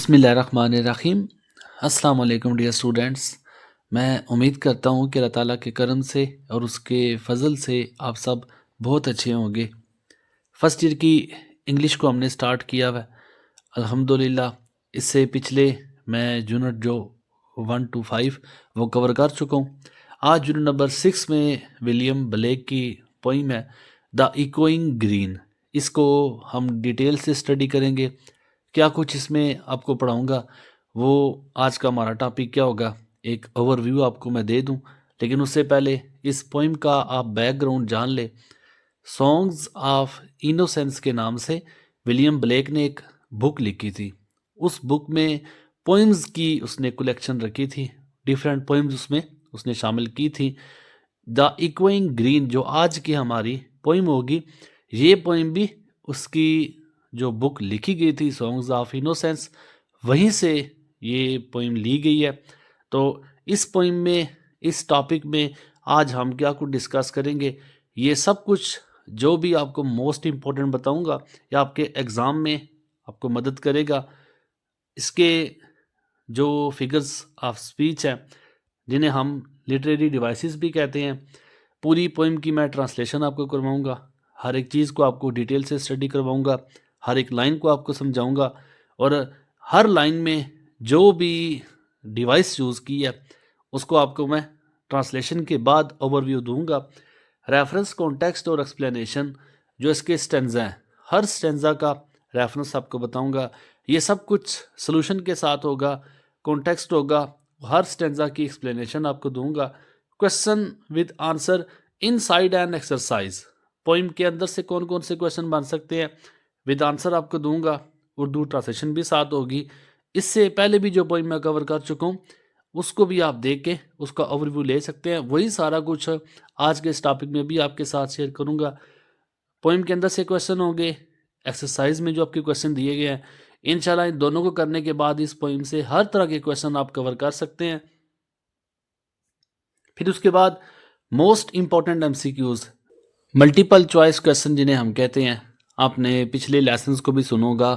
बिस्मिल्लाहिर्रहमानिर्रहीम। अस्सलाम वालेकुम डियर स्टूडेंट्स। मैं उम्मीद करता हूँ कि अल्लाह ताला के करम से और उसके फ़ज़ल से आप सब बहुत अच्छे होंगे। फ़र्स्ट ईयर की इंग्लिश को हमने स्टार्ट किया हुआ है अल्हम्दुलिल्लाह। इससे पिछले मैं यूनिट जो 1 टू 5 वो कवर कर चुका हूँ। आज यूनिट नंबर 6 में विलियम ब्लेक की पोइम है द इकोइंग ग्रीन। इसको हम डिटेल से स्टडी करेंगे। क्या कुछ इसमें आपको पढ़ाऊँगा, वो आज का हमारा टॉपिक क्या होगा, एक ओवरव्यू आपको मैं दे दूँ। लेकिन उससे पहले इस पोइम का आप बैकग्राउंड जान लें। सॉन्ग्स ऑफ इनोसेंस के नाम से विलियम ब्लेक ने एक बुक लिखी थी। उस बुक में पोइम्स की उसने कलेक्शन रखी थी, डिफरेंट पोइम्स उसमें उसने शामिल की थी। द इक्विंग ग्रीन जो आज की हमारी पोइम होगी, ये पोइम भी उसकी जो बुक लिखी गई थी सॉन्ग्स ऑफ इनोसेंस, वहीं से ये पोइम ली गई है। तो इस पोइम में, इस टॉपिक में आज हम क्या कुछ डिस्कस करेंगे, ये सब कुछ जो भी आपको मोस्ट इम्पोर्टेंट बताऊंगा या आपके एग्ज़ाम में आपको मदद करेगा। इसके जो फिगर्स ऑफ स्पीच हैं, जिन्हें हम लिटरेरी डिवाइसेस भी कहते हैं, पूरी पोइम की मैं ट्रांसलेशन आपको करवाऊंगा। हर एक चीज़ को आपको डिटेल से स्टडी करवाऊंगा, हर एक लाइन को आपको समझाऊंगा और हर लाइन में जो भी डिवाइस यूज़ की है उसको आपको मैं ट्रांसलेशन के बाद ओवरव्यू दूंगा। रेफरेंस, कॉन्टेक्स्ट और एक्सप्लेनेशन जो इसके स्टेंजा हैं, हर स्टेंजा का रेफरेंस आपको बताऊंगा। ये सब कुछ सोल्यूशन के साथ होगा, कॉन्टेक्स्ट होगा, हर स्टेंजा की एक्सप्लेनेशन आपको दूंगा। Question with answer inside and exercise, poem के अंदर से कौन कौन से क्वेश्चन बन सकते हैं, विद आंसर आपको दूंगा। उर्दू ट्रांसलेशन भी साथ होगी। इससे पहले भी जो पोइम मैं कवर कर चुका हूँ उसको भी आप देख के उसका ओवरव्यू ले सकते हैं। वही सारा कुछ आज के इस टॉपिक में भी आपके साथ शेयर करूँगा। पोइम के अंदर से क्वेश्चन होंगे, एक्सरसाइज में जो आपके क्वेश्चन दिए गए हैं, इंशाल्लाह इन दोनों को करने के बाद इस पोइम से हर तरह के क्वेश्चन आप कवर कर सकते हैं। फिर उसके बाद most important MCQs, multiple choice question जिन्हें हम कहते हैं। आपने पिछले लेसन्स को भी सुना होगा,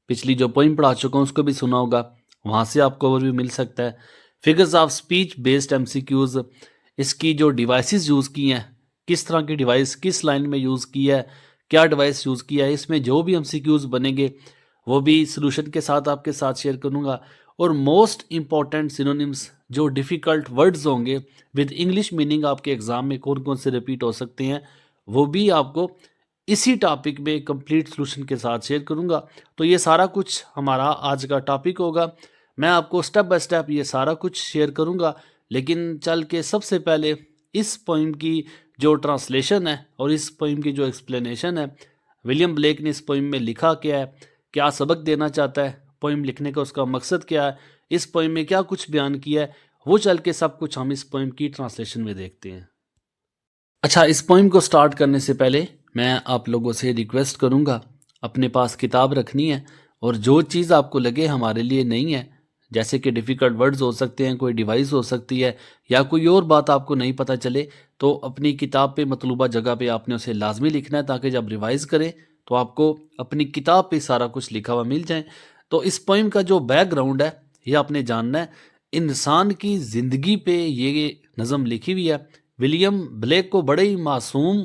पिछली जो पोइम पढ़ा चुका हूँ उसको भी सुना होगा, वहाँ से आपको ओवरव्यू मिल सकता है। Figures of speech based MCQs, इसकी जो डिवाइसेस यूज़ की हैं, किस तरह की डिवाइस किस लाइन में यूज़ की है, क्या डिवाइस यूज़ किया है, इसमें जो भी एमसीक्यूज बनेंगे वो भी सोल्यूशन के साथ आपके साथ शेयर करूँगा। और मोस्ट इंपॉर्टेंट सिनोनिम्स, जो डिफ़िकल्ट वर्ड्स होंगे विद इंग्लिश मीनिंग आपके एग्ज़ाम में कौन कौन से रिपीट हो सकते हैं, वो भी आपको इसी टॉपिक में कंप्लीट सॉल्यूशन के साथ शेयर करूंगा। तो ये सारा कुछ हमारा आज का टॉपिक होगा। मैं आपको स्टेप बाय स्टेप ये सारा कुछ शेयर करूंगा। लेकिन चल के सबसे पहले इस पोइम की जो ट्रांसलेशन है और इस पोइम की जो एक्सप्लेनेशन है, विलियम ब्लेक ने इस पोइम में लिखा क्या है, क्या सबक देना चाहता है, पोइम लिखने का उसका मकसद क्या है, इस पोइम में क्या कुछ बयान किया है, वो चल के सब कुछ हम इस पोइम की ट्रांसलेशन में देखते हैं। अच्छा, इस पोइम को स्टार्ट करने से पहले मैं आप लोगों से रिक्वेस्ट करूंगा, अपने पास किताब रखनी है और जो चीज़ आपको लगे हमारे लिए नहीं है, जैसे कि डिफ़िकल्ट वर्ड्स हो सकते हैं, कोई डिवाइस हो सकती है या कोई और बात आपको नहीं पता चले, तो अपनी किताब पे मतलूबा जगह पे आपने उसे लाजमी लिखना है, ताकि जब रिवाइज़ करें तो आपको अपनी किताब पे सारा कुछ लिखा हुआ मिल जाए। तो इस पोइम का जो बैकग्राउंड है ये आपने जानना है। इंसान की ज़िंदगी पे ये नज़म लिखी हुई है। विलियम ब्लेक को बड़े ही मासूम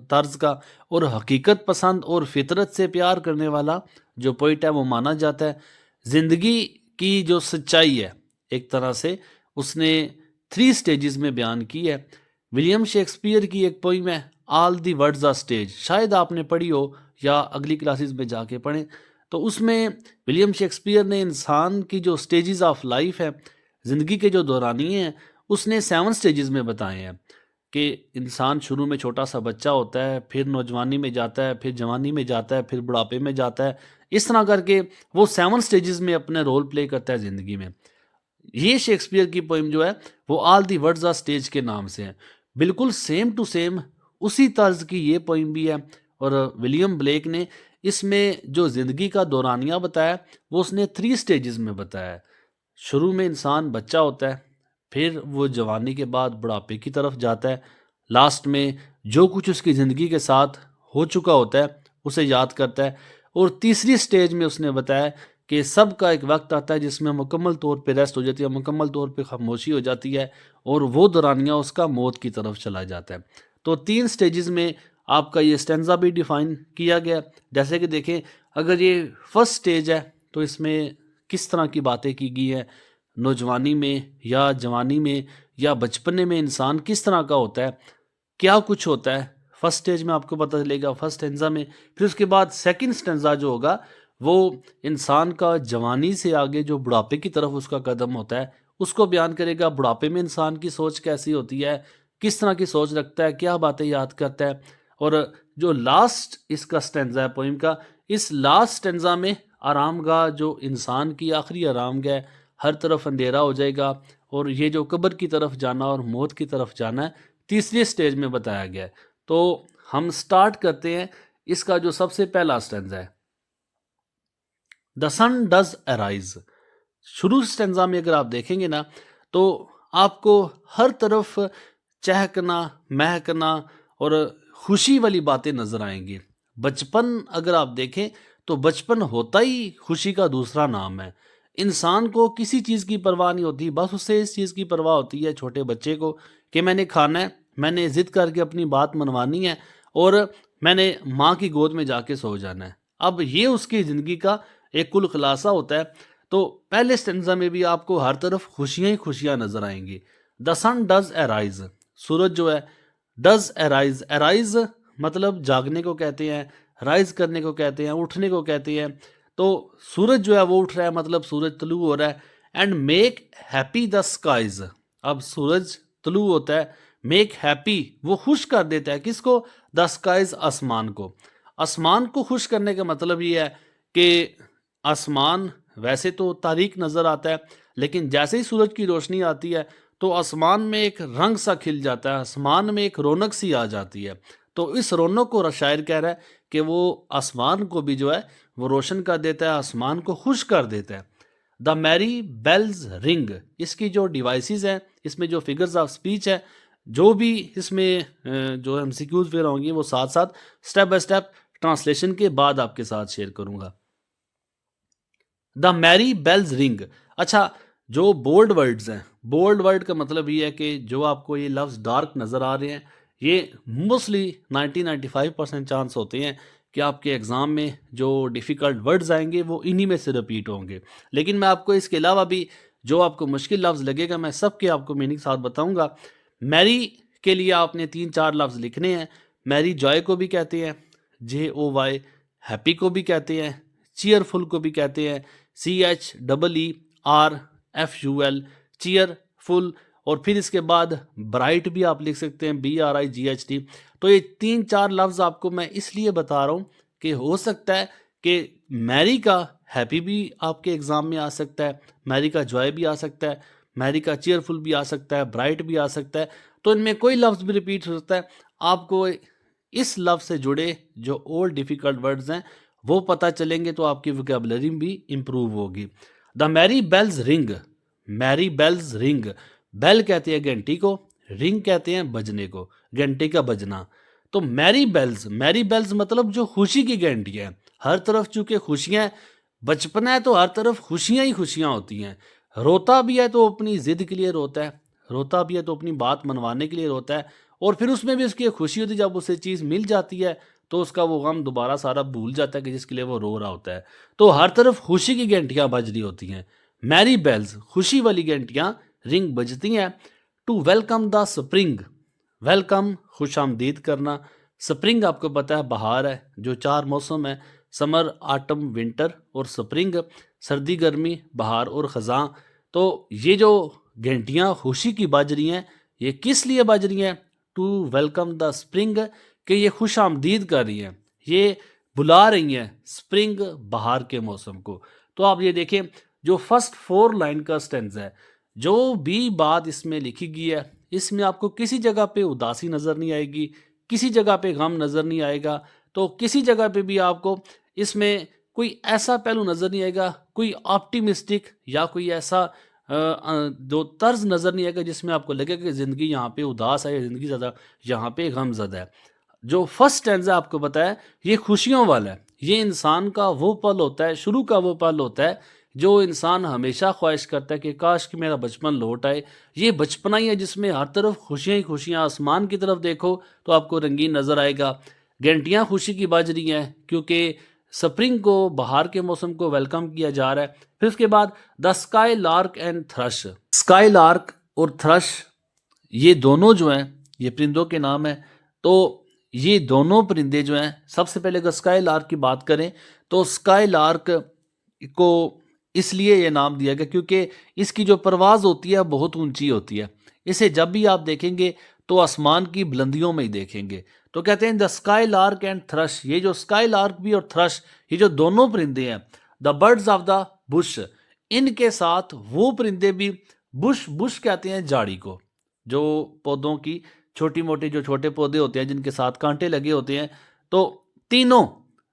तर्ज का और हकीकत पसंद और फितरत से प्यार करने वाला जो पोइट है वो माना जाता है। ज़िंदगी की जो सच्चाई है, एक तरह से उसने 3 स्टेजेस में बयान की है। विलियम शेक्सपियर की एक पोइम है all the words are stage, शायद आपने पढ़ी हो या अगली क्लासेस में जाके पढ़ें। तो उसमें विलियम शेक्सपियर ने इंसान की जो स्टेजेस ऑफ लाइफ है, ज़िंदगी के जो दौरानिए हैं, उसने 7 स्टेजेस में बताए हैं कि इंसान शुरू में छोटा सा बच्चा होता है, फिर नौजवानी में जाता है, फिर जवानी में जाता है, फिर बुढ़ापे में जाता है। इस तरह करके वो 7 स्टेजेस में अपने रोल प्ले करता है ज़िंदगी में। ये शेक्सपियर की पोइम जो है वो all the words are stage के नाम से है। बिल्कुल सेम टू सेम उसी तर्ज की ये पोइम भी है। और विलियम ब्लेक ने इसमें जो ज़िंदगी का दौरानिया बताया वो उसने 3 स्टेजेस में बताया है। शुरू में इंसान बच्चा होता है, फिर वो जवानी के बाद बुढ़ापे की तरफ जाता है, लास्ट में जो कुछ उसकी ज़िंदगी के साथ हो चुका होता है उसे याद करता है, और तीसरी स्टेज में उसने बताया कि सबका एक वक्त आता है जिसमें मुकम्मल तौर पे रेस्ट हो जाती है, मुकम्मल तौर पे खामोशी हो जाती है और वो दौरानिया उसका मौत की तरफ चला जाता है। तो 3 स्टेजेस में आपका ये स्टेंजा भी डिफाइन किया गया। जैसे कि देखें, अगर ये फर्स्ट स्टेज है तो इसमें किस तरह की बातें की गई हैं, नौजवानी में या जवानी में या बचपने में इंसान किस तरह का होता है, क्या कुछ होता है, फर्स्ट स्टेज में आपको पता चलेगा, फर्स्ट स्टेंजा में। फिर उसके बाद सेकंड स्टेंजा जो होगा वो इंसान का जवानी से आगे जो बुढ़ापे की तरफ उसका कदम होता है उसको बयान करेगा। बुढ़ापे में इंसान की सोच कैसी होती है, किस तरह की सोच रखता है, क्या बातें याद करता है। और जो लास्ट इसका स्टेंजा है पोइम का, इस लास्ट स्टेंजा में आरामगाह, जो इंसान की आखिरी आरामगाह है, हर तरफ अंधेरा हो जाएगा और ये जो कब्र की तरफ जाना और मौत की तरफ जाना है, तीसरे स्टेज में बताया गया है। तो हम स्टार्ट करते हैं इसका जो सबसे पहला स्टेंजा है, द सन डज अराइज। शुरू स्टेंजा में अगर आप देखेंगे ना तो आपको हर तरफ चहकना, महकना और खुशी वाली बातें नजर आएंगी। बचपन अगर आप देखें तो बचपन होता ही खुशी का दूसरा नाम है। इंसान को किसी चीज़ की परवाह नहीं होती, बस उससे इस चीज़ की परवाह होती है छोटे बच्चे को कि मैंने खाना है, मैंने ज़िद करके अपनी बात मनवानी है और मैंने माँ की गोद में जाके सो जाना है। अब ये उसकी ज़िंदगी का एक कुल खुलासा होता है। तो पहले स्टेंजा में भी आपको हर तरफ खुशियाँ ही खुशियाँ नजर आएंगी। द सन डज अराइज, सूरज जो है डज अराइज, अराइज मतलब जागने को कहते हैं, राइज करने को कहते हैं, उठने को कहते हैं। तो सूरज जो है वो उठ रहा है, मतलब सूरज तुलू हो रहा है। And make happy the skies, अब सूरज तुलू होता है, मेक हैप्पी वो खुश कर देता है, किसको? द स्काइज, आसमान को। आसमान को खुश करने का मतलब ये है कि आसमान वैसे तो तारीक नज़र आता है, लेकिन जैसे ही सूरज की रोशनी आती है तो आसमान में एक रंग सा खिल जाता है, आसमान में एक रौनक सी आ जाती है। तो इस रौनक को शायर कह रहा है कि वो आसमान को भी जो है वो रोशन कर देता है, आसमान को खुश कर देता है। द मैरी बेल्स रिंग, इसकी जो डिवाइसेस हैं, इसमें जो फिगर्स ऑफ स्पीच है, जो भी इसमें जो एमसीक्यूज वगैरह होंगी वो साथ साथ स्टेप बाय स्टेप ट्रांसलेशन के बाद आपके साथ शेयर करूंगा। द मैरी बेल्स रिंग, अच्छा जो बोल्ड वर्ड्स हैं, बोल्ड वर्ड का मतलब ये है कि जो आपको ये लफ्ज़ डार्क नज़र आ रहे हैं, ये मोस्टली 90-95% चांस होते हैं कि आपके एग्ज़ाम में जो डिफ़िकल्ट वर्ड्स आएंगे वो इन्हीं में से रिपीट होंगे। लेकिन मैं आपको इसके अलावा भी जो आपको मुश्किल लफ्ज़ लगेगा मैं सबके आपको मीनिंग साथ बताऊंगा। मैरी के लिए आपने 3-4 लफ्ज़ लिखने हैं। मैरी जॉय को भी कहते हैं, JOY, हैप्पी को भी कहते हैं, चीयरफुल को भी कहते हैं, CHEERFUL, चीयरफुल। और फिर इसके बाद ब्राइट भी आप लिख सकते हैं, BRIGHT। तो ये 3-4 लफ्ज़ आपको मैं इसलिए बता रहा हूँ कि हो सकता है कि मैरी का हैप्पी भी आपके एग्ज़ाम में आ सकता है, मैरी का जॉय भी आ सकता है, मैरी का चीयरफुल भी आ सकता है, ब्राइट भी आ सकता है। तो इनमें कोई लफ्ज़ भी रिपीट हो सकता है। आपको इस लफ्ज़ से जुड़े जो और डिफ़िकल्ट वर्ड्स हैं वो पता चलेंगे तो आपकी वोकैबुलरी भी इम्प्रूव होगी। The merry bells ring, merry bells ring, bell कहते हैं घंटी को, रिंग कहते हैं बजने को, घंटे का बजना। तो मैरी बेल्स, मैरी बेल्स मतलब जो खुशी की घंटी है। हर तरफ चूंकि खुशियां हैं, बचपना है तो हर तरफ खुशियां ही खुशियां होती हैं। रोता भी है तो अपनी जिद के लिए रोता है, रोता भी है तो अपनी बात मनवाने के लिए रोता है, और फिर उसमें भी उसकी खुशी होती है जब उसे चीज़ मिल जाती है तो उसका वो गम दोबारा सारा भूल जाता है कि जिसके लिए वो रो रहा होता है। तो हर तरफ खुशी की घंटियां बज रही होती हैं। मैरी बेल्स, खुशी वाली घंटियां रिंग बजती हैं। To welcome the spring, welcome खुश आमदीद करना। स्प्रिंग आपको पता है बहार है, जो 4 मौसम है, समर, ऑटम, विंटर और स्प्रिंग, सर्दी, गर्मी, बहार और ख़ज़ां। तो ये जो घंटियां खुशी की बज रही हैं, ये किस लिए बज रही हैं? टू वेलकम द स्प्रिंग, कि ये खुश आमदीद कर रही हैं, ये बुला रही हैं स्प्रिंग, बहार के मौसम को। तो आप ये देखें, जो फर्स्ट 4 लाइन का स्टेंजा है, जो भी बात इसमें लिखी गई है, इसमें आपको किसी जगह पे उदासी नज़र नहीं आएगी, किसी जगह पे गम नज़र नहीं आएगा। तो किसी जगह पे भी आपको इसमें कोई ऐसा पहलू नज़र नहीं आएगा, कोई ऑप्टिमिस्टिक या कोई ऐसा जो तर्ज नज़र नहीं आएगा जिसमें आपको लगेगा कि ज़िंदगी यहाँ पे उदास है या ज़िंदगी ज़्यादा यहाँ पे गमज़दा है। जो फर्स्ट स्टैंजा आपको बताया ये खुशियों वाला है, ये इंसान का वो पल होता है, शुरू का वो पल होता है जो इंसान हमेशा ख्वाहिश करता है कि काश कि मेरा बचपन लौट आए। ये बचपना ही है जिसमें हर तरफ खुशियाँ ही खुशियाँ, आसमान की तरफ देखो तो आपको रंगीन नज़र आएगा। घंटियाँ खुशी की बज रही हैं क्योंकि स्प्रिंग को, बहार के मौसम को वेलकम किया जा रहा है। फिर उसके बाद the sky lark and thrust. Sky lark और थ्रश ये दोनों जो हैं ये परिंदों के नाम हैं। तो ये दोनों परिंदे जो हैं, सबसे पहले अगर स्काई लार्क की बात करें तो स्काई लार्क को इसलिए ये नाम दिया गया क्योंकि इसकी जो परवाज़ होती है बहुत ऊंची होती है। इसे जब भी आप देखेंगे तो आसमान की बुलंदियों में ही देखेंगे। तो कहते हैं the sky lark and thrust, ये जो स्काई लार्क भी और थ्रश, ये जो दोनों परिंदे हैं, the birds of the Bush, इनके साथ वो परिंदे भी, बुश बुश कहते हैं झाड़ी को, जो पौधों की छोटी मोटी जो छोटे पौधे होते हैं जिनके साथ कांटे लगे होते हैं। तो तीनों,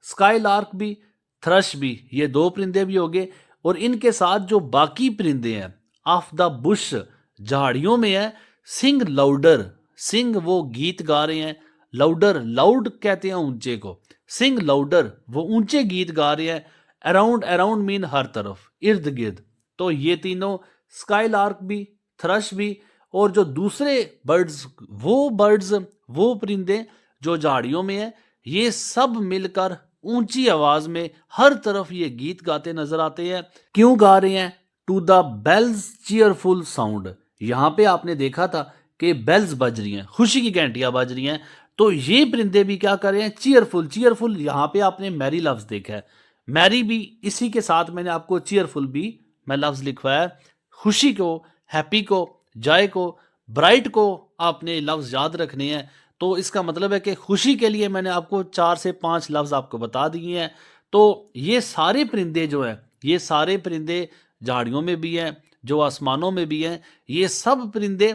स्काई लार्क भी, थ्रश भी, ये दो परिंदे भी हो गए। और इनके साथ जो बाकी परिंदे हैं ऑफ द बुश, झाड़ियों में है, सिंग लाउडर, सिंग वो गीत गा रहे हैं, लाउडर, लाउड कहते हैं ऊंचे को, सिंग लाउडर वो ऊंचे गीत गा रहे हैं, अराउंड, अराउंड मीन हर तरफ, इर्द गिर्द। तो ये तीनों, स्काई लार्क भी, थ्रश भी, और जो दूसरे बर्ड्स, वो परिंदे जो झाड़ियों में है, ये सब मिलकर ऊंची आवाज में हर तरफ ये गीत गाते नजर आते हैं। क्यों गा रहे हैं? To the bells cheerful sound. यहां पे आपने देखा था कि बेल्स बज रही हैं, खुशी की घंटियां बज रही हैं। तो ये परिंदे भी क्या कर रहे हैं? चीयरफुल, चीयरफुल यहां पे आपने मैरी लफ्ज देखा है, मैरी भी इसी के साथ मैंने आपको चीयरफुल भी मैं लफ्ज लिखवाया है। खुशी को, हैप्पी को, जॉय को, ब्राइट को आपने लफ्ज याद रखने हैं। तो इसका मतलब है कि खुशी के लिए मैंने आपको 4 से 5 लफ्ज आपको बता दिए हैं। तो ये सारे परिंदे जो हैं, ये सारे परिंदे झाड़ियों में भी हैं, जो आसमानों में भी हैं, ये सब परिंदे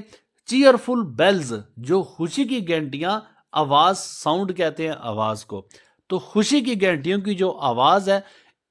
चीयरफुल बेल्स, जो खुशी की घंटियां, आवाज, साउंड कहते हैं आवाज को। तो खुशी की घंटियों की जो आवाज है,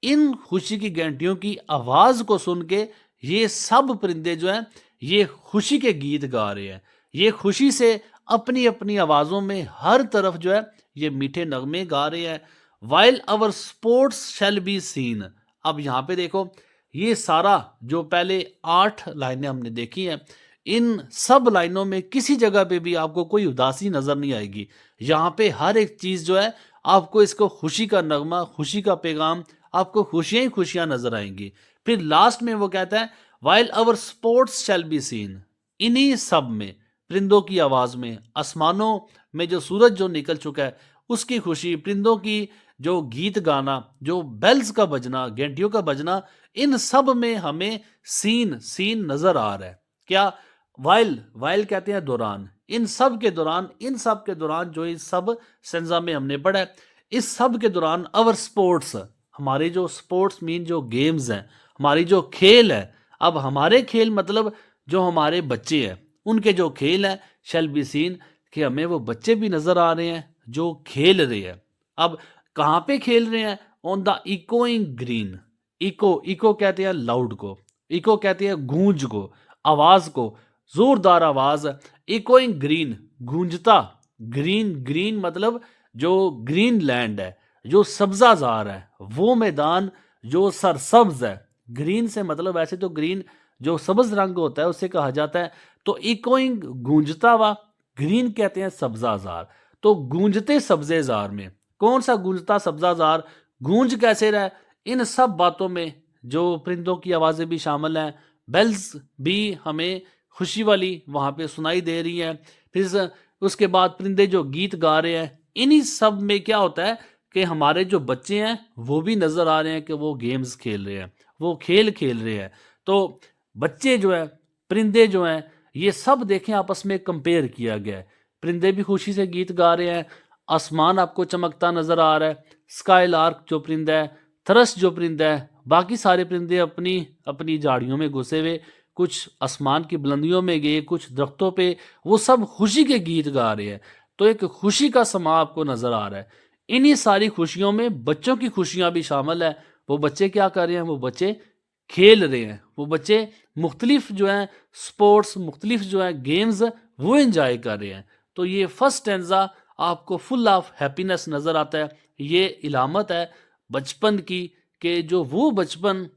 इन खुशी की घंटियों की आवाज को सुन के ये सब परिंदे जो हैं ये खुशी के गीत गा रहे हैं। ये खुशी से अपनी अपनी आवाजों में हर तरफ जो है ये मीठे नगमे गा रहे हैं। While our sports shall be seen. अब यहाँ पे देखो, ये सारा जो पहले 8 लाइनें हमने देखी हैं, इन सब लाइनों में किसी जगह पे भी आपको कोई उदासी नजर नहीं आएगी। यहाँ पे हर एक चीज जो है आपको, इसको खुशी का नगमा, खुशी का पैगाम, आपको खुशियां ही खुशियां नजर आएंगी। फिर लास्ट में वो कहता है while our sports shall be seen. इन्हीं सब में, परिंदों की आवाज में, आसमानों में जो सूरज जो निकल चुका है उसकी खुशी, परिंदों की जो गीत गाना, जो बेल्स का बजना, घंटियों का बजना, इन सब में हमें सीन, सीन नजर आ रहा है। क्या? वाइल, वाइल कहते हैं दौरान, इन सब के दौरान, इन सब के दौरान जो इस सब सेंजा में हमने पढ़ा है, इस सब के दौरान अवर स्पोर्ट्स, हमारे जो स्पोर्ट्स मीन जो गेम्स हैं, हमारी जो खेल है, अब हमारे खेल मतलब जो हमारे बच्चे हैं उनके जो खेल हैं, शैल बी सीन, कि हमें वो बच्चे भी नजर आ रहे हैं जो खेल रहे हैं। अब कहाँ पे खेल रहे हैं? On the echoing green. Echo, echo कहते हैं लाउड को, इको कहते हैं गूंज को, आवाज को, जोरदार आवाज। इकोइंग ग्रीन, गूंजता, ग्रीन, ग्रीन मतलब जो ग्रीन लैंड है, जो सब्जाजार है, वो मैदान जो सरसब्ज है। ग्रीन से मतलब वैसे तो ग्रीन जो सब्ज रंग होता है उसे कहा जाता है। तो इकोइंग गूंजता हुआ, ग्रीन कहते हैं सब्जाजार। तो गूंजते सब्जेजार में, कौन सा गूंजता सब्जाजार, गूंज कैसे रहा? इन सब बातों में जो परिंदों की आवाजें भी शामिल हैं, बेल्स भी हमें खुशी वाली वहां पे सुनाई दे रही हैं। फिर उसके बाद परिंदे जो गीत गा रहे हैं, इन्हीं सब में क्या होता है कि हमारे जो बच्चे हैं वो भी नजर आ रहे हैं कि वो गेम्स खेल रहे हैं, वो खेल खेल रहे हैं। तो बच्चे जो है, परिंदे जो हैं, ये सब देखें आपस में कंपेयर किया गया है। परिंदे भी खुशी से गीत गा रहे हैं, आसमान आपको चमकता नजर आ रहा है, स्काई लार्क जो परिंदा है, थ्रश जो परिंदा है, बाकी सारे परिंदे अपनी अपनी झाड़ियों में घुसे हुए, कुछ आसमान की बुलंदियों में गए, कुछ दरख्तों पे, वो सब खुशी के गीत गा रहे हैं। तो एक खुशी का समा आपको नजर आ रहा है। इन्हीं सारी खुशियों में बच्चों की खुशियां भी शामिल है। वो बच्चे क्या कर रहे हैं? वो बच्चे खेल रहे हैं, वो बच्चे मुख्तलिफ जो हैं स्पोर्ट्स, मुख्तलिफ जो हैं गेम्स, वो एंजॉय कर रहे हैं। तो ये फर्स्ट स्टैंजा आपको फुल ऑफ हैप्पीनेस नजर आता है। ये इलामत है बचपन की, कि जो वो बचपन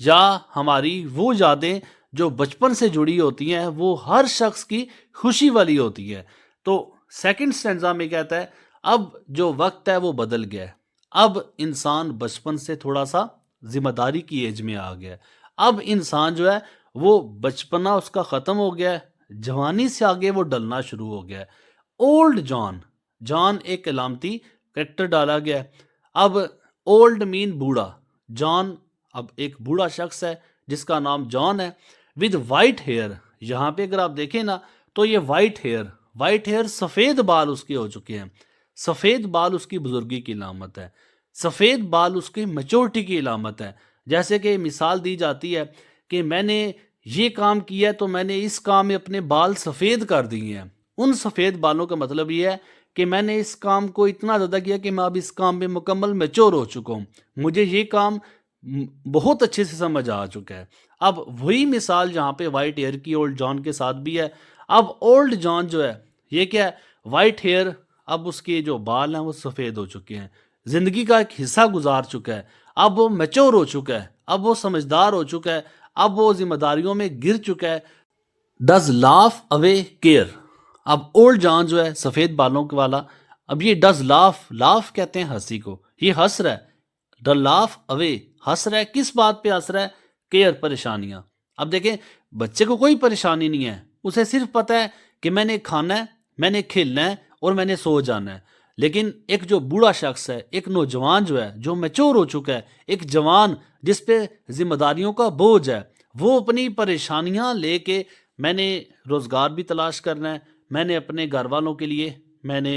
या हमारी वो यादें जो बचपन से जुड़ी होती हैं वो हर शख्स की खुशी वाली होती है। तो सेकंड स्टैंजा में कहता है, अब जो वक्त है वो बदल गया है। अब इंसान बचपन से थोड़ा सा जिम्मेदारी की एज में आ गया है। अब इंसान जो है वो बचपना उसका ख़त्म हो गया है, जवानी से आगे वो डलना शुरू हो गया है। ओल्ड जॉन, जॉन एक अलामती करेक्टर डाला गया है। अब ओल्ड मीन बूढ़ा, जॉन अब एक बूढ़ा शख्स है जिसका नाम जॉन है, विद वाइट हेयर। यहाँ पे अगर आप देखें ना तो ये वाइट हेयर सफ़ेद बाल उसके हो चुके हैं। सफ़ेद बाल उसकी बुजुर्गी की अलामत है, सफ़ेद बाल उसकी मैच्योरिटी की अलामत है। जैसे कि मिसाल दी जाती है कि मैंने ये काम किया है तो मैंने इस काम में अपने बाल सफ़ेद कर दिए हैं। उन सफ़ेद बालों का मतलब ये है कि मैंने इस काम को इतना ज़्यादा किया कि मैं अब इस काम में मुकम्मल मैच्योर हो चुका हूँ। मुझे ये काम बहुत अच्छे से समझ आ चुका है। अब वही मिसाल जहाँ पे वाइट हेयर की ओल्ड जॉन के साथ भी है। अब ओल्ड जॉन जो है ये क्या है, वाइट हेयर, अब उसके जो बाल हैं वो सफ़ेद हो चुके हैं। ज़िंदगी का एक हिस्सा गुजार चुका है। अब वो मैच्योर हो चुका है, अब वो समझदार हो चुका है, अब वो जिम्मेदारियों में गिर चुका है। Does laugh away care. अब ओल्ड जॉन जो है सफ़ेद बालों के वाला, अब ये डज लाफ, लाफ कहते हैं हंसी को, ये हंस रहा है। द लाफ अवे, हंस रहा है, किस बात पे हंस रहा है? केयर, परेशानियां। अब देखें, बच्चे को कोई परेशानी नहीं है, उसे सिर्फ पता है कि मैंने खाना है, मैंने खेलना है और मैंने सो जाना है। लेकिन एक जो बूढ़ा शख्स है, एक नौजवान जो है जो मैच्योर हो चुका है, एक जवान जिस पे जिम्मेदारियों का बोझ है, वो अपनी परेशानियां लेके, मैंने रोज़गार भी तलाश करना है, मैंने अपने घर वालों के लिए मैंने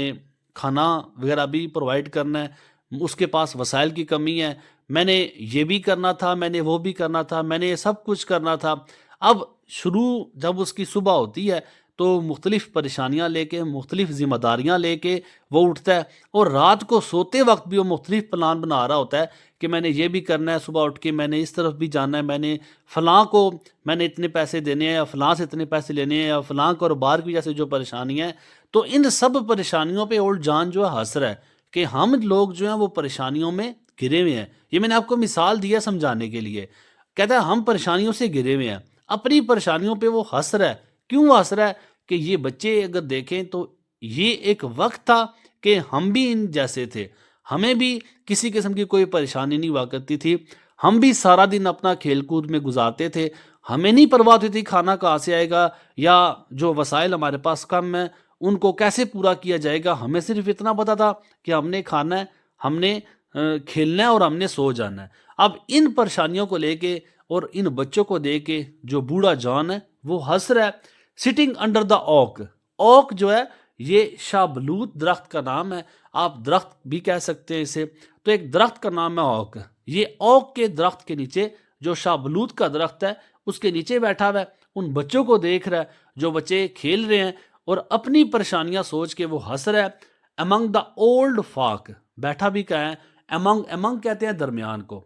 खाना वगैरह भी प्रोवाइड करना है, उसके पास वसाइल की कमी है, मैंने ये भी करना था, मैंने वो भी करना था, मैंने ये सब कुछ करना था। अब शुरू जब उसकी सुबह होती है तो मुख्तलिफ़ परेशानियाँ लेके, मुख्तलिफ़ ज़िम्मेदारियाँ लेके वो उठता है, और रात को सोते वक्त भी वो मुख्तलिफ़ प्लान बना रहा होता है कि मैंने ये भी करना है, सुबह उठ के मैंने इस तरफ भी जाना है, मैंने फ़लाँ को मैंने इतने पैसे देने हैं, या फ़लाँ से इतने पैसे लेने हैं, या फ़लाँ कारोबार की वजह से जो परेशानी है। तो इन सब परेशानियों पे ओल्ड जॉन जो है हंस रहा है कि हम लोग जो हैं वो परेशानियों में घिरे हुए हैं। ये मैंने आपको मिसाल दिया समझाने के लिए। कहता है हम परेशानियों से घिरे हुए हैं, अपनी परेशानियों पे वो हंस रहा है। क्यों हंस रहा है? कि ये बच्चे अगर देखें तो ये एक वक्त था कि हम भी इन जैसे थे, हमें भी किसी किस्म की कोई परेशानी नहीं हुआ करती थी, हम भी सारा दिन अपना खेल कूद में गुजारते थे, हमें नहीं परवाह होती थी खाना कहाँ से आएगा, या जो वसाइल हमारे पास कम है उनको कैसे पूरा किया जाएगा। हमें सिर्फ इतना पता था कि हमने खाना है, हमने खेलना है और हमने सो जाना है। अब इन परेशानियों को लेके और इन बच्चों को देख के जो बूढ़ा जॉन है वो हंस रहा है। Sitting under the oak, oak जो है ये शाहबलूत दरख्त का नाम है, आप दरख्त भी कह सकते हैं इसे। तो एक दरख्त का नाम है ओक। ये ओक के दरख्त के नीचे, जो शाहबलूत का दरख्त है उसके नीचे बैठा हुआ है, उन बच्चों को देख रहा है, जो बच्चे खेल रहे हैं और अपनी परेशानियां सोच के वो हंस रहा है। अमंग द ओल्ड फाक, बैठा भी क्या है, अमंग, अमंग कहते हैं दरमियान को।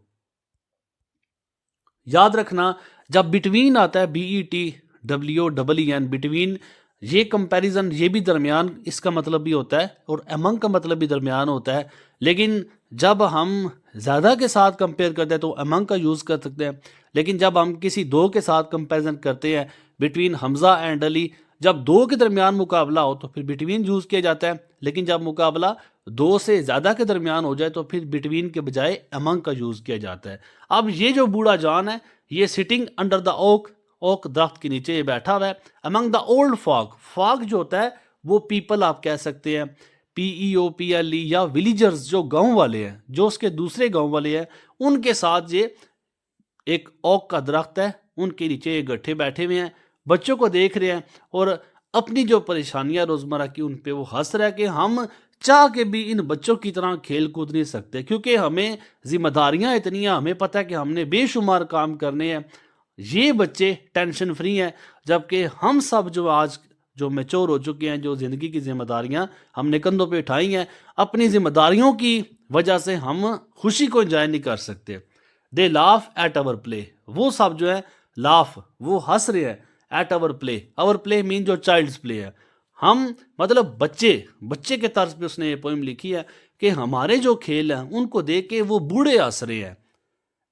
याद रखना, जब बिटवीन आता है, BETWEEN, बिटवीन, ये कंपैरिजन, ये भी दरमियान इसका मतलब भी होता है, और अमंग का मतलब भी दरमियान होता है। लेकिन जब हम ज़्यादा के साथ कंपेयर करते हैं तो अमंग का यूज़ कर सकते हैं। लेकिन जब हम किसी दो के साथ कंपैरिजन करते हैं, बिटवीन हमज़ा एंड अली, जब दो के दरमियान मुकाबला हो तो फिर बिटवीन यूज़ किया जाता है। लेकिन जब मुकाबला दो से ज़्यादा के दरमियान हो जाए तो फिर बिटवीन के बजाय अमंग का यूज़ किया जाता है। अब ये जो बूढ़ा जॉन है ये sitting under the oak, oak दरख्त के नीचे ये बैठा हुआ है। Among the old folk, folk जो होता है वो पीपल आप कह सकते हैं, PEOPLE, या विलीजर्स जो गांव वाले हैं, जो उसके दूसरे गांव वाले हैं, उनके साथ ये एक ओक का दरख्त है, उनके नीचे ये गट्ठे बैठे हुए हैं, बच्चों को देख रहे हैं और अपनी जो परेशानियां रोज़मर्रा की उन पे वो हंस रहा है कि हम चाह के भी इन बच्चों की तरह खेल कूद नहीं सकते, क्योंकि हमें जिम्मेदारियां इतनी हैं, हमें पता है कि हमने बेशुमार काम करने हैं। ये बच्चे टेंशन फ्री हैं, जबकि हम सब जो आज जो मैच्योर हो चुके हैं, जो ज़िंदगी की जिम्मेदारियां हमने कंधों पे उठाई हैं, अपनी जिम्मेदारियों की वजह से हम खुशी को एंजॉय नहीं कर सकते। They laugh at our play, वो सब जो है लाफ, वो हंस रहे हैं at our play. Our play mean जो चाइल्ड्स प्ले है, हम मतलब बच्चे बच्चे के तर्ज पे उसने ये पोइम लिखी है कि हमारे जो खेल हैं उनको देख के वो बूढ़े हंस रहे हैं।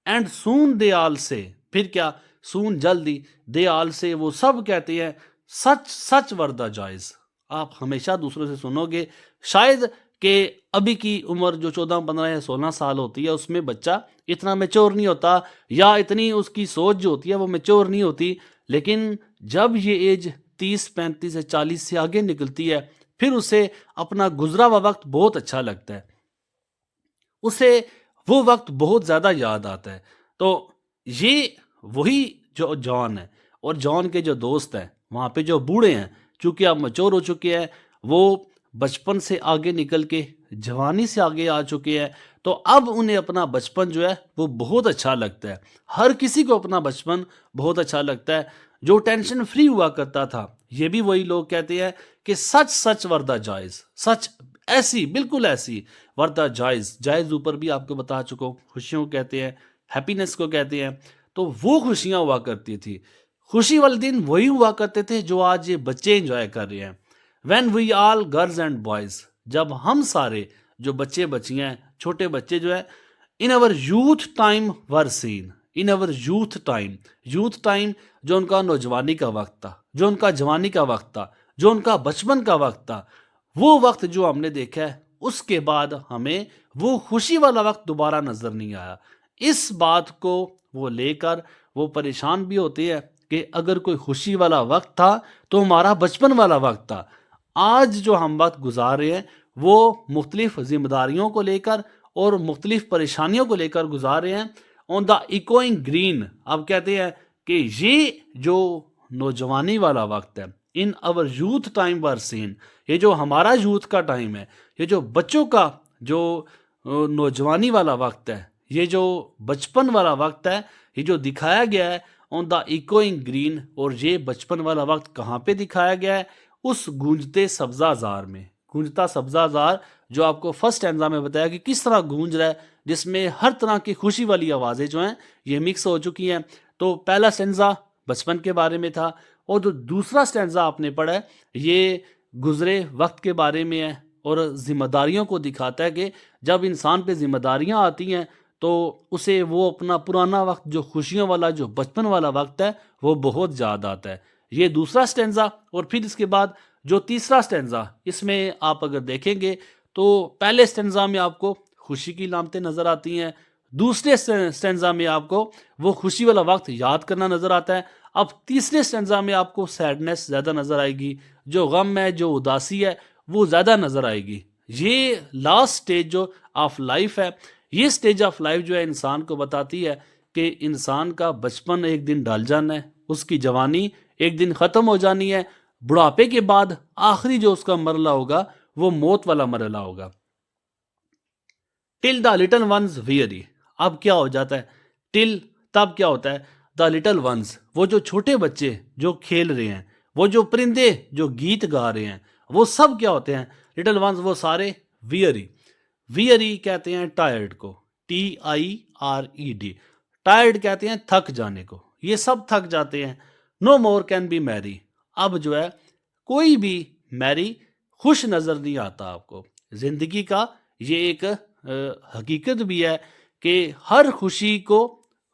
एंड सून दे आल से, फिर क्या, सून जल्दी, दे आल से वो सब कहते हैं सच सच वर्दा जायज। आप हमेशा दूसरों से सुनोगे शायद कि अभी की उम्र जो 14 15 या 16 साल होती है उसमें बच्चा इतना मेच्योर नहीं होता, या इतनी उसकी सोच जो होती है वो मेच्योर नहीं होती। लेकिन जब ये एज 30 35 से 40 से आगे निकलती है, फिर उसे अपना गुजरा हुआ वक्त बहुत अच्छा लगता है, उसे वो वक्त बहुत ज़्यादा याद आता है। तो ये वही जो जॉन है, और जॉन के जो दोस्त हैं वहाँ पे जो बूढ़े हैं, चूंकि आप मच्योर हो चुके हैं, वो बचपन से आगे निकल के जवानी से आगे आ चुके हैं, तो अब उन्हें अपना बचपन जो है वो बहुत अच्छा लगता है। हर किसी को अपना बचपन बहुत अच्छा लगता है, जो टेंशन फ्री हुआ करता था। ये भी वही लोग कहते हैं कि सच सच वर्दा जायज, सच ऐसी बिल्कुल ऐसी वर्दा जायज, जायज ऊपर भी आपको बता चुका हूँ, खुशियों को कहते हैं, हैप्पीनेस को कहते हैं। तो वो खुशियां हुआ करती थी, खुशी वाले दिन वही हुआ करते थे जो आज ये बच्चे एंजॉय कर रहे हैं। When we all girls and boys, जब हम सारे जो बच्चे बच्चियां हैं, छोटे बच्चे जो है, in our youth time were seen, in our youth time, youth time जो उनका नौजवानी का वक्त था, जो उनका जवानी का वक्त था, जो उनका बचपन का वक्त था, वो वक्त जो हमने देखा है, उसके बाद हमें वो खुशी वाला वक्त दोबारा नजर नहीं आया। इस बात को वो लेकर वो परेशान भी होते हैं कि अगर कोई खुशी वाला वक्त था तो हमारा बचपन वाला वक्त था। आज जो हम वक्त गुजार रहे हैं वो मुख्तलिफ जिम्मेदारियों को लेकर और मुख्तलिफ परेशानियों को लेकर गुजार रहे हैं। ऑन द इकोइंग ग्रीन, अब कहते हैं कि ये जो नौजवानी वाला वक्त है, in our youth time were seen, ये जो हमारा यूथ का टाइम है, ये जो बच्चों का जो नौजवानी वाला वक्त है, ये जो बचपन वाला वक्त है, ये जो दिखाया गया है ऑन द इकोइंग ग्रीन। और ये बचपन वाला वक्त कहाँ पे दिखाया गया है? उस गूंजते सब्जाजार में। गूंजता सब्जाजार जो आपको फर्स्ट एंजा में बताया कि किस तरह गूंज रहा है, जिसमें हर तरह की खुशी वाली आवाज़ें जो हैं ये मिक्स हो चुकी हैं। तो पहला स्टेंजा बचपन के बारे में था, और जो दूसरा स्टेंजा आपने पढ़ा है ये गुजरे वक्त के बारे में है, और जिम्मेदारियों को दिखाता है कि जब इंसान पे जिम्मेदारियां आती हैं तो उसे वो अपना पुराना वक्त जो खुशियों वाला जो बचपन वाला वक्त है वो बहुत याद आता है। ये दूसरा स्टेंजा। और फिर इसके बाद जो तीसरा स्टेंजा, इसमें आप अगर देखेंगे तो पहले स्टेंजा में आपको खुशी की लामतें नजर आती हैं, दूसरे स्टेंजा में आपको वो खुशी वाला वक्त याद करना नजर आता है। अब तीसरे स्टेंजा में आपको सैडनेस ज़्यादा नजर आएगी, जो गम है, जो उदासी है, वो ज़्यादा नजर आएगी। ये लास्ट स्टेज जो ऑफ लाइफ है, ये स्टेज ऑफ लाइफ जो है इंसान को बताती है कि इंसान का बचपन एक दिन ढल जाना है, उसकी जवानी एक दिन ख़त्म हो जानी है, बुढ़ापे के बाद आखिरी जो उसका मरला होगा वो मौत वाला मरला होगा। Till the little ones weary, अब क्या हो जाता है? टिल, तब क्या होता है? द लिटल वंस, वो जो छोटे बच्चे जो खेल रहे हैं, वो जो परिंदे जो गीत गा रहे हैं, वो सब क्या होते हैं? लिटल वंस, वो सारे वियरी। वियरी कहते हैं टायर्ड को, TIRED, टायर्ड कहते हैं थक जाने को, ये सब थक जाते हैं। No more can be merry, अब जो है कोई भी मैरी खुश नजर नहीं आता आपको। जिंदगी का ये एक हकीकत भी है कि हर खुशी को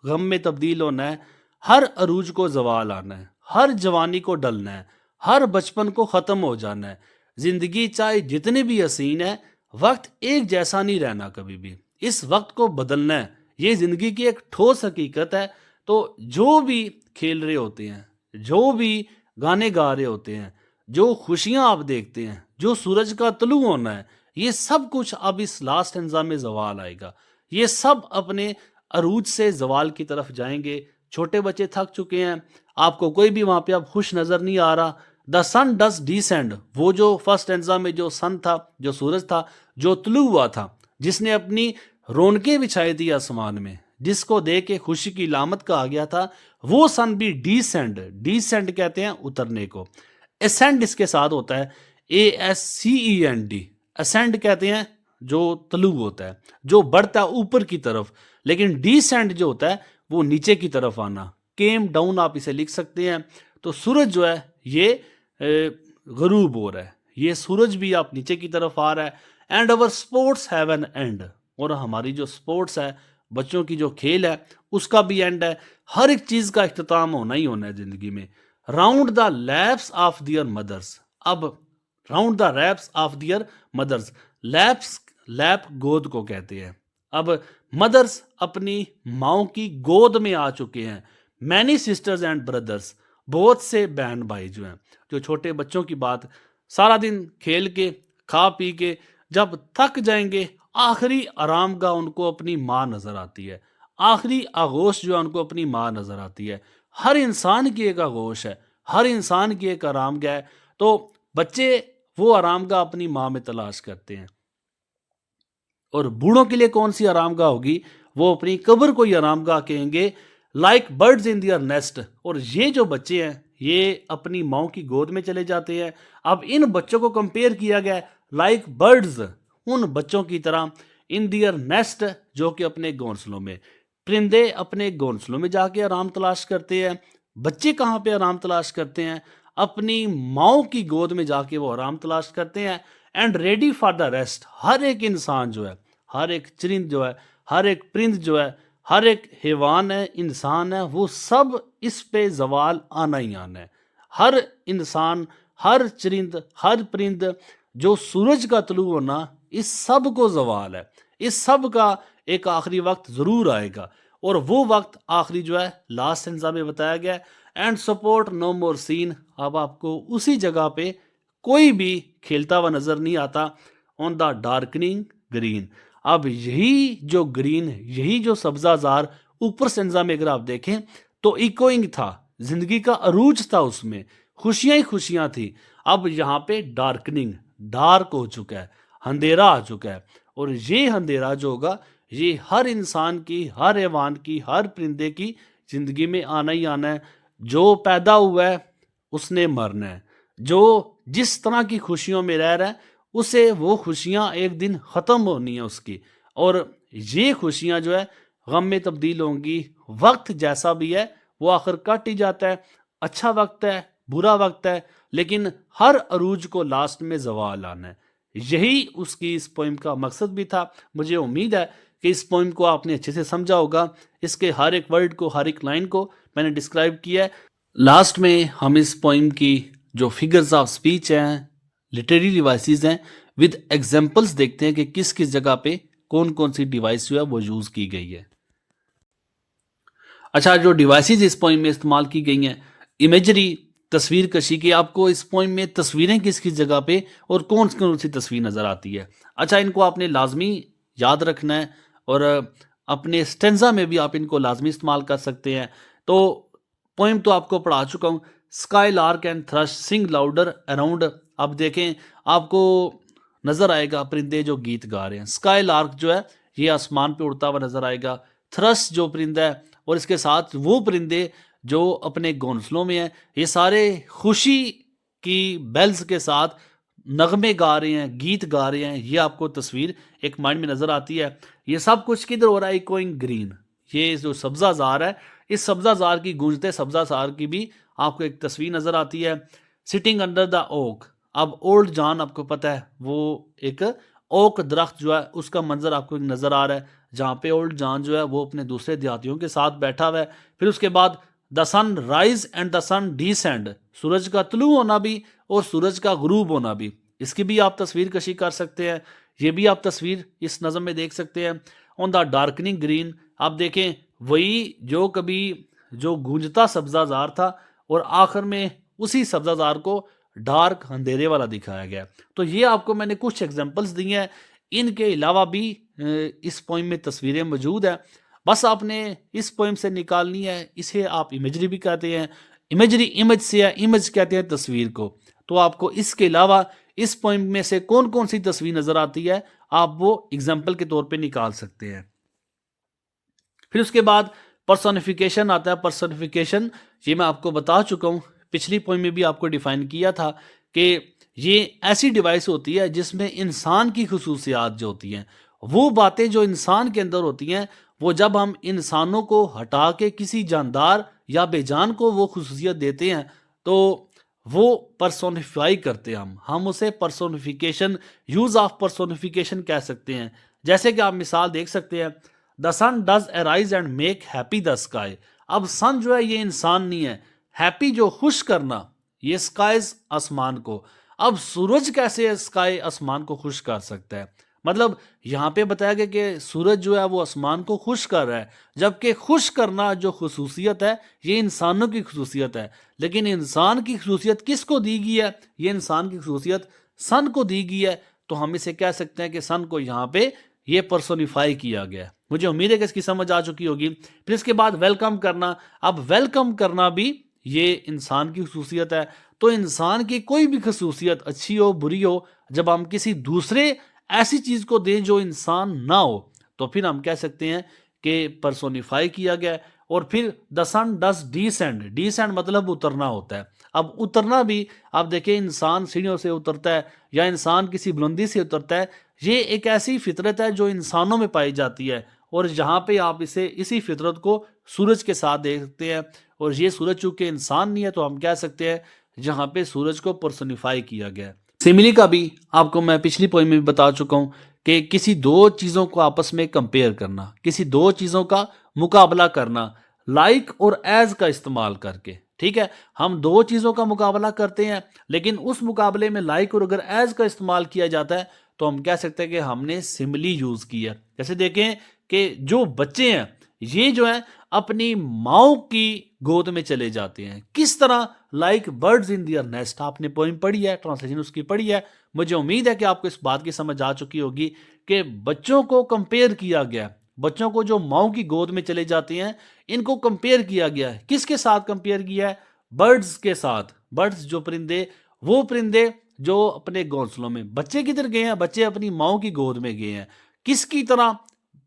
गम में तब्दील होना है, हर अरूज को जवाल आना है, हर जवानी को डलना है, हर बचपन को ख़त्म हो जाना है। जिंदगी चाहे जितनी भी हसीन है, वक्त एक जैसा नहीं रहना कभी भी, इस वक्त को बदलना है, ये ज़िंदगी की एक ठोस हकीकत है। तो जो भी खेल रहे होते हैं, जो भी गाने गा रहे होते हैं, जो खुशियां आप देखते हैं, जो सूरज का तुलू होना है, ये सब कुछ अब इस लास्ट अंजा में जवाल आएगा। ये सब अपने अरूज से जवाल की तरफ जाएंगे। छोटे बच्चे थक चुके हैं, आपको कोई भी वहां पे अब खुश नजर नहीं आ रहा। द सन डस डिसेंड, वो जो फर्स्ट एंजा में जो सन था, जो सूरज था, जो तुलू हुआ था, जिसने अपनी रौनकें बिछाई थी आसमान में, जिसको देख के खुशी की लामत कहा गया था, वो सन भी डिसेंड, डिसेंड कहते हैं उतरने को। असेंड इसके साथ होता है, ASCEND, असेंड कहते हैं जो तलू होता है, जो बढ़ता है ऊपर की तरफ। लेकिन डिसेंड जो होता है वो नीचे की तरफ आना, केम डाउन आप इसे लिख सकते हैं। तो सूरज जो है ये गरूब हो रहा है, ये सूरज भी आप नीचे की तरफ आ रहा है। And our sports have an and, और हमारी जो स्पोर्ट्स है, बच्चों की जो खेल है, उसका भी एंड है। हर एक चीज़ का इख्तिताम होना ही होना है ज़िंदगी में। Round the laps of their mothers, अब round the raps of their mothers, laps, lap गोद को कहते हैं। अब मदर्स अपनी माओ की गोद में आ चुके हैं। मैनी सिस्टर्स एंड ब्रदर्स, बहुत से बहन भाई जो हैं, जो छोटे बच्चों की बात, सारा दिन खेल के खा पी के जब थक जाएंगे, आखिरी आरामगाह उनको अपनी माँ नजर आती है। आखिरी आगोश जो है उनको अपनी माँ नजर आती है। हर इंसान की एक आगोश है, हर इंसान की एक आरामगाह है। तो बच्चे वो आरामगाह अपनी माँ में तलाश करते हैं। और बूढ़ों के लिए कौन सी आरामगाह होगी? वो अपनी कब्र को ही आरामगाह कहेंगे। लाइक बर्ड्स इन दियर नेस्ट, और ये जो बच्चे हैं ये अपनी माँ की गोद में चले जाते हैं। अब इन बच्चों को कंपेयर किया गया है लाइक बर्ड्स, उन बच्चों की तरह, इन दियर नेस्ट, जो कि अपने घोंसलों में। परिंदे अपने घोंसलों में जाके आराम तलाश करते हैं। बच्चे कहाँ पे आराम तलाश करते हैं? अपनी माँ की गोद में जाके वो आराम तलाश करते हैं। And ready for the rest, हर एक इंसान जो है, हर एक चरिंद जो है, हर एक परिंद जो है, हर एक हैवान है, इंसान है, वो सब इस पे जवाल आना ही आना है। हर इंसान, हर चरिंद, हर परिंद, जो सूरज का तलू होना, इस सब को जवाल है। इस सब का एक आखिरी वक्त जरूर आएगा, और वो वक्त आखिरी जो है लास्ट सेंसा में बताया गया है। And sport no more seen, अब आपको उसी जगह पे कोई भी खेलता हुआ नजर नहीं आता। ऑन द डार्कनिंग ग्रीन, अब यही जो ग्रीन, यही जो सब्जाजार ऊपर सेंजा में अगर आप देखें तो इकोइंग था, जिंदगी का अरूज था, उसमें खुशियां ही खुशियां थी। अब यहाँ पे डार्कनिंग, डार्क हो चुका है, अंधेरा आ चुका है। और ये अंधेरा जो होगा, ये हर इंसान की, हर हैवान की, हर परिंदे की जिंदगी में आना ही आना है। जो पैदा हुआ है उसने मरना है। जो जिस तरह की खुशियों में रह रहा है, उसे वो खुशियां एक दिन ख़त्म होनी है उसकी। और ये खुशियां जो है गम में तब्दील होंगी। वक्त जैसा भी है वो आखिर कट ही जाता है। अच्छा वक्त है, बुरा वक्त है, लेकिन हर अरूज को लास्ट में जवाल आना है। यही उसकी इस पोइम का मकसद भी था। मुझे उम्मीद है कि इस पोइम को आपने अच्छे से समझा होगा। इसके हर एक वर्ड को, हर एक लाइन को मैंने डिस्क्राइब किया है। लास्ट में हम इस पोइम की जो फिगर्स ऑफ स्पीच हैं, लिटरेरी डिवाइसेस हैं, विद एग्जांपल्स देखते हैं कि किस किस जगह पे कौन कौन सी डिवाइस जो है वो यूज़ की गई है। अच्छा, जो डिवाइसेस इस पोइम में इस्तेमाल की गई हैं, इमेजरी, तस्वीर कशी की, आपको इस पोइम में तस्वीरें किस किस जगह पे और कौन सी तस्वीर नज़र आती है। अच्छा, इनको आपने लाजमी याद रखना है, और अपने स्टेंजा में भी आप इनको लाजमी इस्तेमाल कर सकते हैं। तो पोइम तो आपको पढ़ा चुका हूँ। Skylark and thrush sing louder around, अब देखें आपको नज़र आएगा परिंदे जो गीत गा रहे हैं। स्काई लार्क जो है ये आसमान पे उड़ता हुआ नज़र आएगा। थ्रश जो परिंदा है, और इसके साथ वो परिंदे जो अपने घोंसलों में हैं, ये सारे खुशी की बेल्स के साथ नगमे गा रहे हैं, गीत गा रहे हैं। ये आपको तस्वीर एक माइंड में नज़र आती है। ये सब कुछ किधर हो रहा है? गोइंग ग्रीन, ये जो सब्जा जार है, इस सब्जा जार की गूंजते सब्जा जार की भी आपको एक तस्वीर नज़र आती है। सिटिंग अंडर द ओक, अब ओल्ड जॉन आपको पता है वो एक ओक दरख्त जो है उसका मंजर आपको नज़र आ रहा है, जहाँ पे ओल्ड जॉन जो है वो अपने दूसरे देहातियों के साथ बैठा हुआ है। फिर उसके बाद the sun rise and the sun descend, सूरज का तलू होना भी और सूरज का गुरूब होना भी, इसकी भी आप तस्वीर कशी कर सकते हैं। ये भी आप तस्वीर इस नज़म में देख सकते हैं। ऑन द डार्कनिंग ग्रीन, आप देखें वही जो कभी जो गूंजता सब्जाजार था, और आखिर में उसी सब्जाजार को डार्क अंधेरे वाला दिखाया गया। तो ये आपको मैंने कुछ एग्जांपल्स दिए हैं। इनके अलावा भी इस पोइम में तस्वीरें मौजूद हैं। बस आपने इस पोइम से निकालनी है। इसे आप इमेजरी भी कहते हैं। इमेजरी इमेज से है, इमेज कहते हैं तस्वीर को। तो आपको इसके अलावा इस पोइम में से कौन कौन सी तस्वीर नजर आती है, आप वो एग्जाम्पल के तौर पे निकाल सकते हैं। फिर उसके बाद पर्सोनिफिकेशन आता है। पर्सोनिफिकेशन ये मैं आपको बता चुका हूँ, पिछली पोइम में भी आपको डिफाइन किया था कि ये ऐसी डिवाइस होती है जिसमें इंसान की खुसूसियात जो होती हैं, वो बातें जो इंसान के अंदर होती हैं, वो जब हम इंसानों को हटा के किसी जानदार या बेजान को वो खुसूसियत देते हैं, तो वो पर्सोनिफाई करते हैं हम उसे पर्सोनिफिकेशन, यूज ऑफ पर्सोनिफिकेशन कह सकते हैं। जैसे कि आप मिसाल देख सकते हैं, the sun does arise and make happy the sky. अब सन जो है ये इंसान नहीं है, हैप्पी जो खुश करना ये स्काइज आसमान को। अब सूरज कैसे स्काई आसमान को खुश कर सकता है? मतलब यहाँ पे बताया गया कि सूरज जो है वो आसमान को खुश कर रहा है, जबकि खुश करना जो खसूसियत है ये इंसानों की खसूसियत है। लेकिन इंसान की खसूसियत किसको दी गई है? ये इंसान की खसूसियत सन को दी गई है। तो हम इसे कह सकते हैं कि सन को यहाँ पे ये पर्सोनिफाई किया गया है। मुझे उम्मीद है कि इसकी समझ आ चुकी होगी। फिर इसके बाद वेलकम करना। अब वेलकम करना भी ये इंसान की खसूसियत है। तो इंसान की कोई भी खसूसियत अच्छी हो बुरी हो, जब हम किसी दूसरे ऐसी चीज को दें जो इंसान ना हो, तो फिर हम कह सकते हैं कि पर्सोनिफाई किया गया है। और फिर the sun does descend. Descend मतलब उतरना होता है। अब उतरना भी आप देखिए, इंसान सीढ़ियों से उतरता है या इंसान किसी बुलंदी से उतरता है, ये एक ऐसी फितरत है जो इंसानों में पाई जाती है। और जहाँ पे आप इसी फितरत को सूरज के साथ देखते हैं, और ये सूरज चूंकि इंसान नहीं है तो हम कह सकते हैं जहाँ पे सूरज को पर्सोनिफाई किया गया है। सिमिली का भी आपको मैं पिछली पोइम में भी बता चुका हूँ कि किसी दो चीज़ों को आपस में कंपेयर करना, किसी दो चीज़ों का मुकाबला करना, लाइक और एज का इस्तेमाल करके। ठीक है, हम दो चीज़ों का मुकाबला करते हैं, लेकिन उस मुकाबले में लाइक और अगर एज का इस्तेमाल किया जाता है तो हम कह सकते हैं कि हमने सिमिली यूज़ की है। जैसे देखें कि जो बच्चे हैं ये जो है अपनी माओ की गोद में चले जाते हैं, किस तरह? लाइक बर्ड्स इन दियर नेस्ट। आपने पोइम पढ़ी है, ट्रांसलेशन उसकी पढ़ी है। मुझे उम्मीद है कि आपको इस बात की समझ आ चुकी होगी कि बच्चों को कंपेयर किया गया, बच्चों को जो माओ की गोद में चले जाते हैं इनको कंपेयर किया गया है। किसके साथ कंपेयर किया है? बर्ड्स के साथ। बर्ड्स जो परिंदे, वो परिंदे जो अपने घोंसलों में, बच्चे किधर गए हैं? बच्चे अपनी माओ की गोद में गए हैं। किसकी तरह?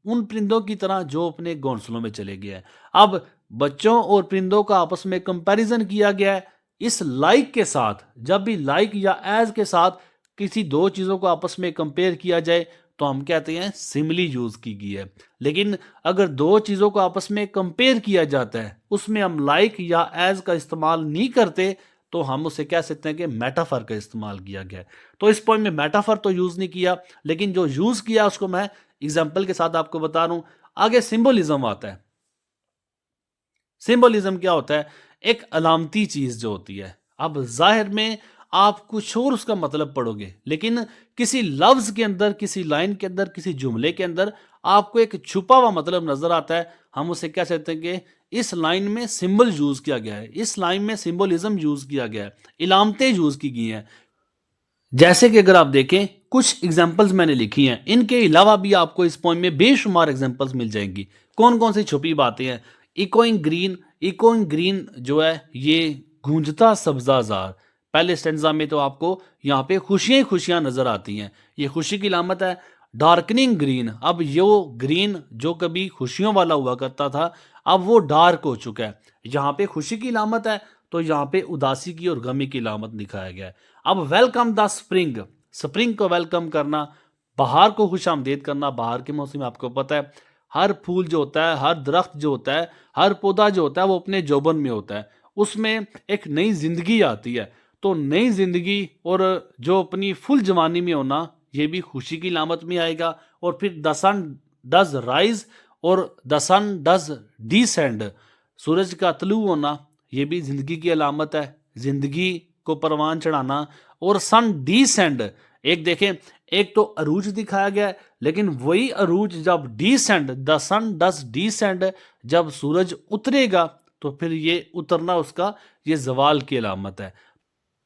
उन परिंदों की तरह जो अपने घोंसलों में चले गए हैं। अब बच्चों और परिंदों का आपस में कंपैरिजन किया गया है इस लाइक के साथ। जब भी लाइक या एज के साथ किसी दो चीजों को आपस में कंपेयर किया जाए तो हम कहते हैं सिमिली यूज की गई है। लेकिन अगर दो चीजों को आपस में कंपेयर किया जाता है उसमें हम लाइक या एज का इस्तेमाल नहीं करते तो हम उसे कह सकते हैं कि मेटाफर का इस्तेमाल किया गया है। तो इस पॉइंट में मेटाफर तो यूज नहीं किया, लेकिन जो यूज किया उसको मैं एग्जाम्पल के साथ आपको बता रहा हूं। आगे सिंबोलिज्म आता है। सिंबोलिज्म क्या होता है? एक अलामती चीज जो होती है। अब जाहिर में आप कुछ और उसका मतलब पढ़ोगे, लेकिन किसी लफ्ज के अंदर, किसी लाइन के अंदर, किसी जुमले के अंदर आपको एक छुपा हुआ मतलब नजर आता है। हम उसे कह सकते हैं कि इस लाइन में सिंबल यूज किया गया है, इस लाइन में सिंबोलिज्म यूज किया गया है, इलामतें यूज की गई हैं। जैसे कि अगर आप देखें कुछ एग्जाम्पल्स मैंने लिखी हैं, इनके अलावा भी आपको इस पॉइंट में बेशुमार एग्जाम्पल्स मिल जाएंगी। कौन कौन सी छुपी बातें हैं? Echoing green. इकोइंग ग्रीन जो है ये गूंजता सब्जाजार। पहले स्टेंजा में तो आपको यहाँ पे खुशियां ही खुशियां नजर आती हैं, ये खुशी की अलामत है। Darkening green. अब यो ग्रीन जो कभी खुशियों वाला हुआ करता था अब वो डार्क हो चुका है। यहाँ पे खुशी की अलामत है तो यहाँ पे उदासी की और गमी की अलामत दिखाया गया है। अब वेलकम द स्प्रिंग। स्प्रिंग को वेलकम करना, बहार को खुशामदीद करना। बहार के मौसम में आपको पता है हर फूल जो होता है, हर दरख्त जो होता है, हर पौधा जो होता है वो अपने जौबन में होता है, उसमें एक नई जिंदगी आती है। तो नई जिंदगी और जो अपनी फुल जवानी में होना ये भी खुशी की अलामत में आएगा। और फिर द सन डज राइज और द सन डज डिसेंड। सूरज का तलू होना ये भी जिंदगी की अलामत है, जिंदगी को परवान चढ़ाना। और सन डिसेंड, एक देखें, एक तो अरूज दिखाया गया है, लेकिन वही अरूज जब descend, the sun does descend, जब सूरज उतरेगा तो फिर ये उतरना उसका ये जवाल की अलामत है।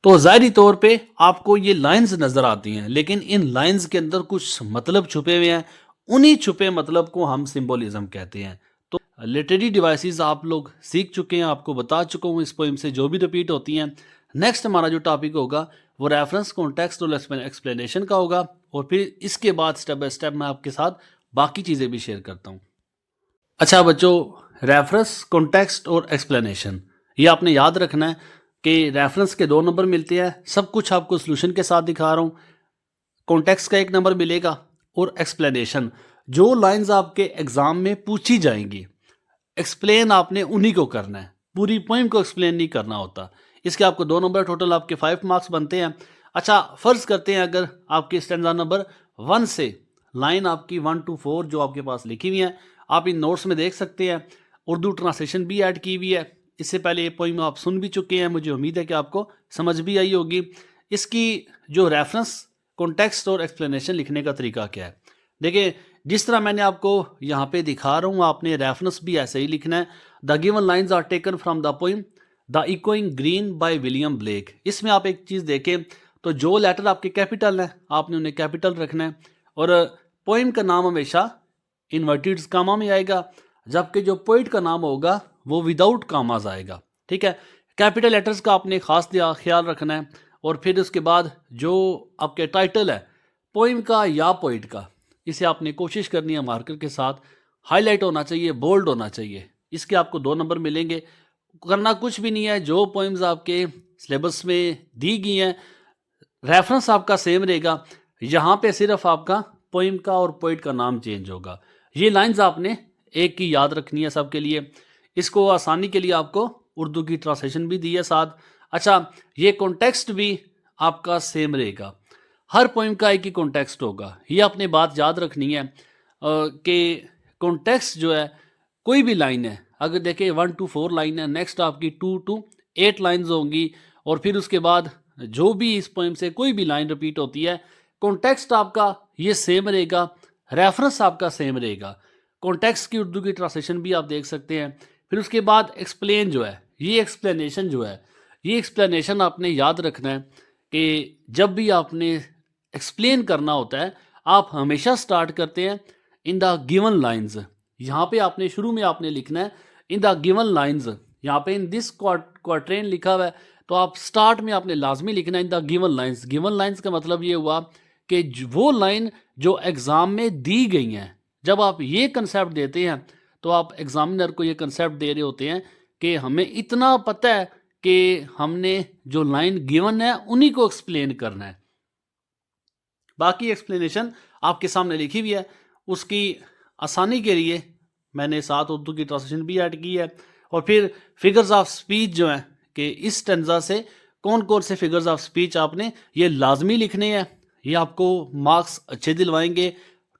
तो जाहिरी तौर पे आपको ये लाइंस नजर आती हैं, लेकिन इन लाइंस के अंदर कुछ मतलब छुपे हुए हैं। उन्हीं छुपे मतलब को हम सिंबोलिज्म कहते हैं। तो लिटरेरी डिवाइसेस आप लोग सीख चुके हैं, आपको बता चुका हूँ इस पोइम से जो भी रिपीट होती हैं। नेक्स्ट हमारा जो टॉपिक होगा वो रेफरेंस, कॉन्टेक्स्ट और एक्सप्लेनेशन का होगा। और फिर इसके बाद स्टेप बाय स्टेप मैं आपके साथ बाकी चीज़ें भी शेयर करता हूँ। अच्छा बच्चों, रेफरेंस, कॉन्टेक्स्ट और एक्सप्लेनेशन ये आपने याद रखना है कि रेफरेंस के 2 नंबर मिलते हैं, सब कुछ आपको सोल्यूशन के साथ दिखा रहा हूँ। कॉन्टेक्स्ट का 1 नंबर मिलेगा और एक्सप्लेनेशन जो लाइंस आपके एग्जाम में पूछी जाएंगी, एक्सप्लेन आपने उन्हीं को करना है, पूरी पोइम को एक्सप्लेन नहीं करना होता। इसके आपको 2 नंबर, टोटल आपके 5 मार्क्स बनते हैं। अच्छा, फ़र्ज़ करते हैं अगर आपकी स्टैंजा नंबर 1 से लाइन आपकी 1 to 4 जो आपके पास लिखी हुई है, आप इन नोट्स में देख सकते हैं। उर्दू ट्रांसलेशन भी ऐड की हुई है। इससे पहले ये पोइम आप सुन भी चुके हैं, मुझे उम्मीद है कि आपको समझ भी आई होगी। इसकी जो रेफरेंस, कॉन्टेक्स्ट और एक्सप्लेनेशन लिखने का तरीका क्या है, देखिए जिस तरह मैंने आपको यहाँ पे दिखा रहा हूँ, आपने रेफरेंस भी ऐसे ही लिखना है। The given lines are taken from the poem The echoing Green by William Blake. इसमें आप एक चीज़ देखें तो जो लेटर आपके कैपिटल है आपने उन्हें कैपिटल रखना है, और पोइम का नाम हमेशा इन्वर्टेड कामा में आएगा, जबकि जो पोइट का नाम होगा वो विदाउट कामाज आएगा। ठीक है, कैपिटल लेटर्स का आपने खास ख्याल रखना है। और फिर उसके बाद जो आपके टाइटल है पोइम का या पोइट का, इसे आपने कोशिश करनी है मार्कर के साथ हाईलाइट होना चाहिए, बोल्ड होना चाहिए। इसके आपको 2 नंबर मिलेंगे। करना कुछ भी नहीं है, जो पोइम्स आपके सिलेबस में दी गई हैं रेफरेंस आपका सेम रहेगा। यहाँ पे सिर्फ आपका पोइम का और पोइट का नाम चेंज होगा। ये लाइंस आपने एक की याद रखनी है सबके लिए। इसको आसानी के लिए आपको उर्दू की ट्रांसलेशन भी दी है साथ। अच्छा, ये कॉन्टेक्स्ट भी आपका सेम रहेगा। हर पोइम का एक ही कॉन्टेक्स्ट होगा। ये आपने बात याद रखनी है कि कॉन्टेक्स्ट जो है, कोई भी लाइन है, अगर देखें 1 to 4 लाइन है, नेक्स्ट आपकी 2 to 8 लाइन्स होंगी, और फिर उसके बाद जो भी इस पोइम से कोई भी लाइन रिपीट होती है, कॉन्टेक्स्ट आपका ये सेम रहेगा, रेफरेंस आपका सेम रहेगा। कॉन्टेक्स्ट की उर्दू की ट्रांसलेशन भी आप देख सकते हैं। फिर उसके बाद एक्सप्लेन जो है, ये एक्सप्लेनेशन जो है, ये एक्सप्लेनेशन आपने याद रखना है कि जब भी आपने एक्सप्लेन करना होता है, आप हमेशा स्टार्ट करते हैं इन द गिवन लाइन्स। यहाँ पे आपने शुरू में आपने लिखना है इन द गिवन लाइन्स। यहाँ पे इन दिस क्वार्ट्रेन लिखा हुआ है, तो आप स्टार्ट में आपने लाजमी लिखना है in the given lines. Given lines का मतलब ये हुआ कि वो लाइन जो एग्ज़ाम में दी गई हैं। जब आप ये कंसेप्ट देते हैं तो आप एग्जामिनर को ये कंसेप्ट दे रहे होते हैं कि हमें इतना पता है कि हमने जो लाइन गिवन है उन्हीं को एक्सप्लेन करना है। बाकी एक्सप्लेनेशन आपके सामने लिखी हुई है। उसकी आसानी के लिए मैंने साथ उर्दू की ट्रांसलेशन भी ऐड की है। और फिर फिगर्स ऑफ स्पीच जो है कि इस स्टेंजा से कौन कौन से फिगर्स ऑफ स्पीच आपने ये लाजमी लिखने हैं। ये आपको मार्क्स अच्छे दिलवाएंगे।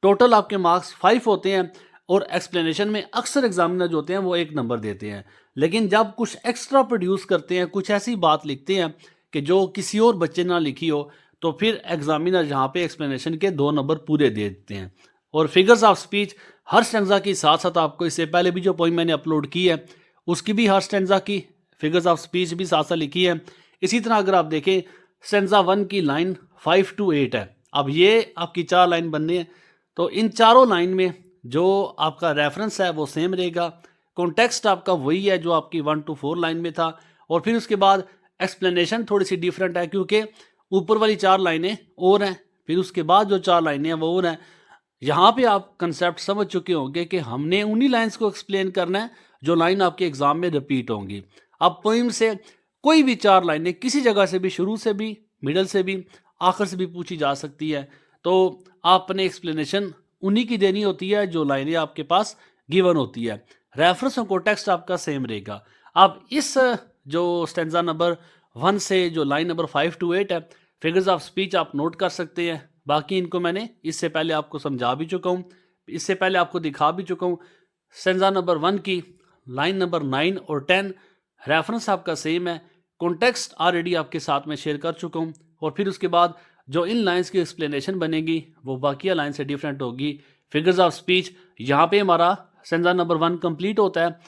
टोटल आपके मार्क्स 5 होते हैं, और एक्सप्लेनेशन में अक्सर एग्जामिनर जो होते हैं वो 1 नंबर देते हैं। लेकिन जब कुछ एक्स्ट्रा प्रोड्यूस करते हैं, कुछ ऐसी बात लिखते हैं कि जो किसी और बच्चे ना लिखी हो, तो फिर एग्जामिनर यहाँ पे एक्सप्लेनेशन के 2 नंबर पूरे दे देते हैं। और figures of speech her stanza की साथ साथ आपको, इससे पहले भी जो पॉइंट मैंने अपलोड की है उसकी भी हर स्टेंजा की फिगर्स ऑफ स्पीच भी साथ साथ लिखी है। इसी तरह अगर आप देखें स्टेंजा 1 की लाइन 5 to 8 है। अब ये आपकी 4 लाइन बननी है, तो इन चारों लाइन में जो आपका रेफरेंस है वो सेम रहेगा। कॉन्टेक्स्ट आपका वही है जो आपकी 1 to 4 लाइन में था। और फिर उसके बाद एक्सप्लेनेशन थोड़ी सी डिफरेंट है, क्योंकि ऊपर वाली 4 लाइनें और हैं, फिर उसके बाद जो 4 लाइनें हैं वो और हैं। यहाँ पे आप कंसेप्ट समझ चुके होंगे कि हमने उन्हीं लाइंस को एक्सप्लेन करना है जो लाइन आपके एग्जाम में रिपीट होंगी। अब पोइम से कोई भी 4 लाइनें किसी जगह से भी, शुरू से भी, मिडल से भी, आखिर से भी पूछी जा सकती है, तो आपने एक्सप्लेनेशन उन्हीं की देनी होती है जो लाइनें आपके पास गिवन होती है। रेफरेंस और कॉन्टेक्स्ट आपका सेम रहेगा। आप इस जो स्टेंजा नंबर 1 से जो लाइन नंबर 5 to 8 है, फिगर्स ऑफ स्पीच आप नोट कर सकते हैं। बाकी इनको मैंने इससे पहले आपको समझा भी चुका हूँ, इससे पहले आपको दिखा भी चुका हूँ। स्टेंजा नंबर 1 की लाइन नंबर 9 और 10 रेफरेंस आपका सेम है, कॉन्टेक्स्ट ऑलरेडी आपके साथ में शेयर कर चुका हूँ। और फिर उसके बाद जो इन लाइंस की एक्सप्लेनेशन बनेगी वो बाकी लाइन से डिफरेंट होगी। फिगर्स ऑफ स्पीच यहाँ पे हमारा स्टेंजा नंबर 1 कंप्लीट होता है।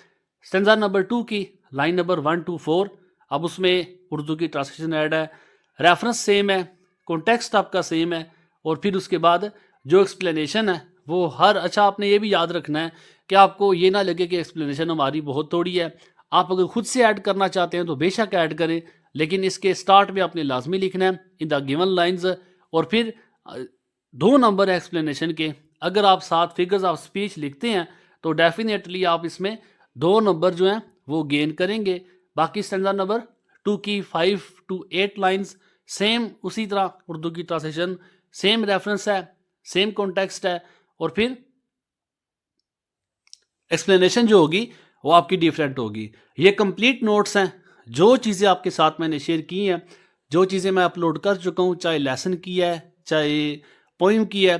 स्टेंजा नंबर 2 की लाइन नंबर 1 to 4, अब उसमें उर्दू की ट्रांसलेशन ऐड है, रेफरेंस सेम है, कॉन्टेक्स्ट आपका सेम है। और फिर उसके बाद जो एक्सप्लेनेशन है वो हर, अच्छा आपने ये भी याद रखना है कि आपको ये ना लगे कि एक्सप्लेनेशन हमारी बहुत थोड़ी है। आप अगर खुद से ऐड करना चाहते हैं तो बेशक ऐड करें, लेकिन इसके स्टार्ट में आपने लाजमी लिखना है इन द गिवन लाइंस। और फिर 2 नंबर है एक्सप्लेनेशन के। अगर आप साथ फिगर्स ऑफ स्पीच लिखते हैं तो डेफिनेटली आप इसमें 2 नंबर जो हैं वो गेन करेंगे। बाकी स्टेंजा नंबर 2 की 5 to 8 लाइंस सेम, उसी तरह उर्दू की ट्रांसलेशन सेम, रेफरेंस है, सेम कॉन्टेक्स्ट है, और फिर एक्सप्लेनेशन जो होगी वो आपकी डिफरेंट होगी। ये कंप्लीट नोट्स हैं जो चीज़ें आपके साथ मैंने शेयर की हैं, जो चीज़ें मैं अपलोड कर चुका हूँ, चाहे लेसन की है, चाहे पोइम की है,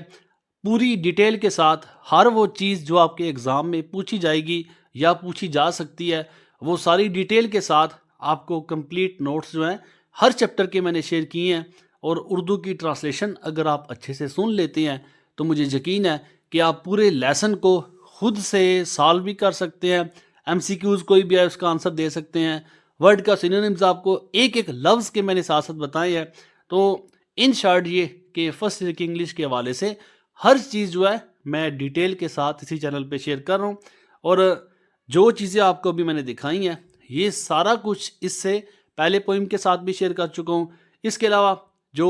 पूरी डिटेल के साथ हर वो चीज़ जो आपके एग्ज़ाम में पूछी जाएगी या पूछी जा सकती है, वो सारी डिटेल के साथ आपको कंप्लीट नोट्स जो हैं हर चैप्टर के मैंने शेयर किए हैं। और उर्दू की ट्रांसलेशन अगर आप अच्छे से सुन लेते हैं तो मुझे यकीन है कि आप पूरे लेसन को खुद से सॉल्व भी कर सकते हैं। एमसीक्यूज़ कोई भी है उसका आंसर दे सकते हैं। वर्ड का सिनोनिम्स आपको एक एक लफ्ज़ के मैंने साथ साथ बताए हैं। तो इन शॉर्ट ये कि फर्स्ट ईयर की इंग्लिश के हवाले से हर चीज़ जो है मैं डिटेल के साथ इसी चैनल पे शेयर कर रहा हूँ। और जो चीज़ें आपको अभी मैंने दिखाई हैं ये सारा कुछ इससे पहले पोइम के साथ भी शेयर कर चुका हूँ। इसके अलावा जो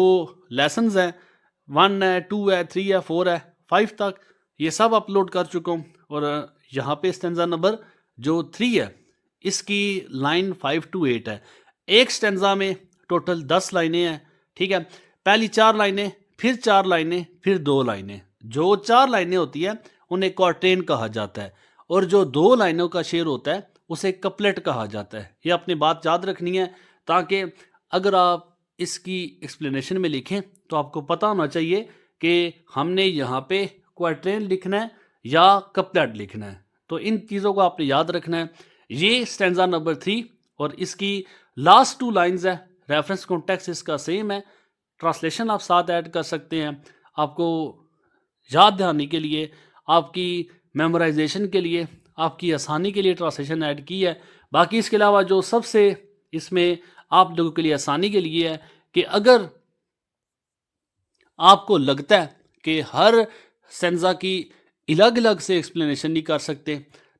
लेसन्स हैं 1 है, 2 है, 3 है, 4 है, 5 तक ये सब अपलोड कर चुका हूँ। और यहाँ पे स्टेंजा नंबर जो 3 है इसकी लाइन 5 to 8 है। एक स्टेंजा में टोटल 10 लाइनें हैं, ठीक है। पहली 4 लाइनें, फिर 4 लाइनें, फिर 2 लाइनें। जो 4 लाइनें होती हैं उन्हें क्वार्टेन कहा जाता है और जो 2 लाइनों का शेर होता है उसे कपलेट कहा जाता है। ये अपनी बात याद रखनी है ताकि अगर आप इसकी एक्सप्लेनेशन में लिखें तो आपको पता होना चाहिए कि हमने यहाँ पे क्वार्टेन लिखना है या कपलेट लिखना है। तो इन चीज़ों को आपने याद रखना है। ये स्टेंजा नंबर 3 और इसकी लास्ट 2 लाइंस है। रेफरेंस कॉन्टेक्स्ट इसका सेम है, ट्रांसलेशन आप साथ ऐड कर सकते हैं। आपको याद दहानी के लिए, आपकी मेमोराइजेशन के लिए, आपकी आसानी के लिए ट्रांसलेशन ऐड की है। बाकी इसके अलावा जो सबसे इसमें आप लोगों के लिए आसानी के लिए है कि अगर आपको लगता है कि हर स्टेंजा की अलग अलग से एक्सप्लेनेशन नहीं कर सकते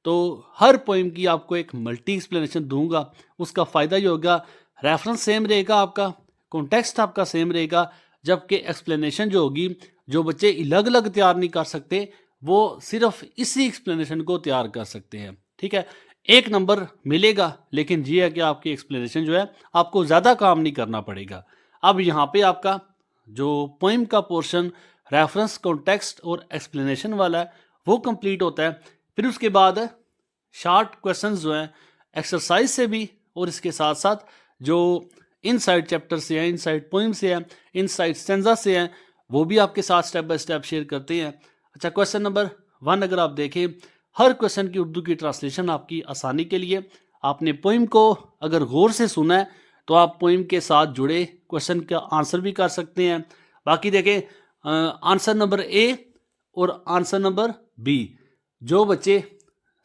तो हर पोइम की आपको एक मल्टी एक्सप्लेनेशन दूंगा। उसका फ़ायदा ये होगा रेफरेंस सेम रहेगा, आपका कॉन्टेक्स्ट आपका सेम रहेगा, जबकि एक्सप्लेनेशन जो होगी जो बच्चे अलग अलग तैयार नहीं कर सकते वो सिर्फ इसी एक्सप्लेनेशन को तैयार कर सकते हैं, ठीक है। एक नंबर मिलेगा लेकिन ये है कि आपकी एक्सप्लेनेशन जो है आपको ज़्यादा काम नहीं करना पड़ेगा। अब यहाँ पे आपका जो पोइम का पोर्शन रेफरेंस कॉन्टेक्स्ट और एक्सप्लेनेशन वाला है वो कंप्लीट होता है। फिर उसके बाद शॉर्ट क्वेश्चंस जो हैं एक्सरसाइज से भी और इसके साथ साथ जो इनसाइड चैप्टर से हैं, इनसाइड पोइम से हैं, इनसाइड स्टेंजा से हैं, वो भी आपके साथ स्टेप बाय स्टेप शेयर करते हैं। अच्छा, क्वेश्चन नंबर 1 अगर आप देखें, हर क्वेश्चन की उर्दू की ट्रांसलेशन आपकी आसानी के लिए आपने पोइम को अगर गौर से सुना है तो आप पोइम के साथ जुड़े क्वेश्चन का आंसर भी कर सकते हैं। बाकी देखें आंसर नंबर ए और आंसर नंबर बी, जो बच्चे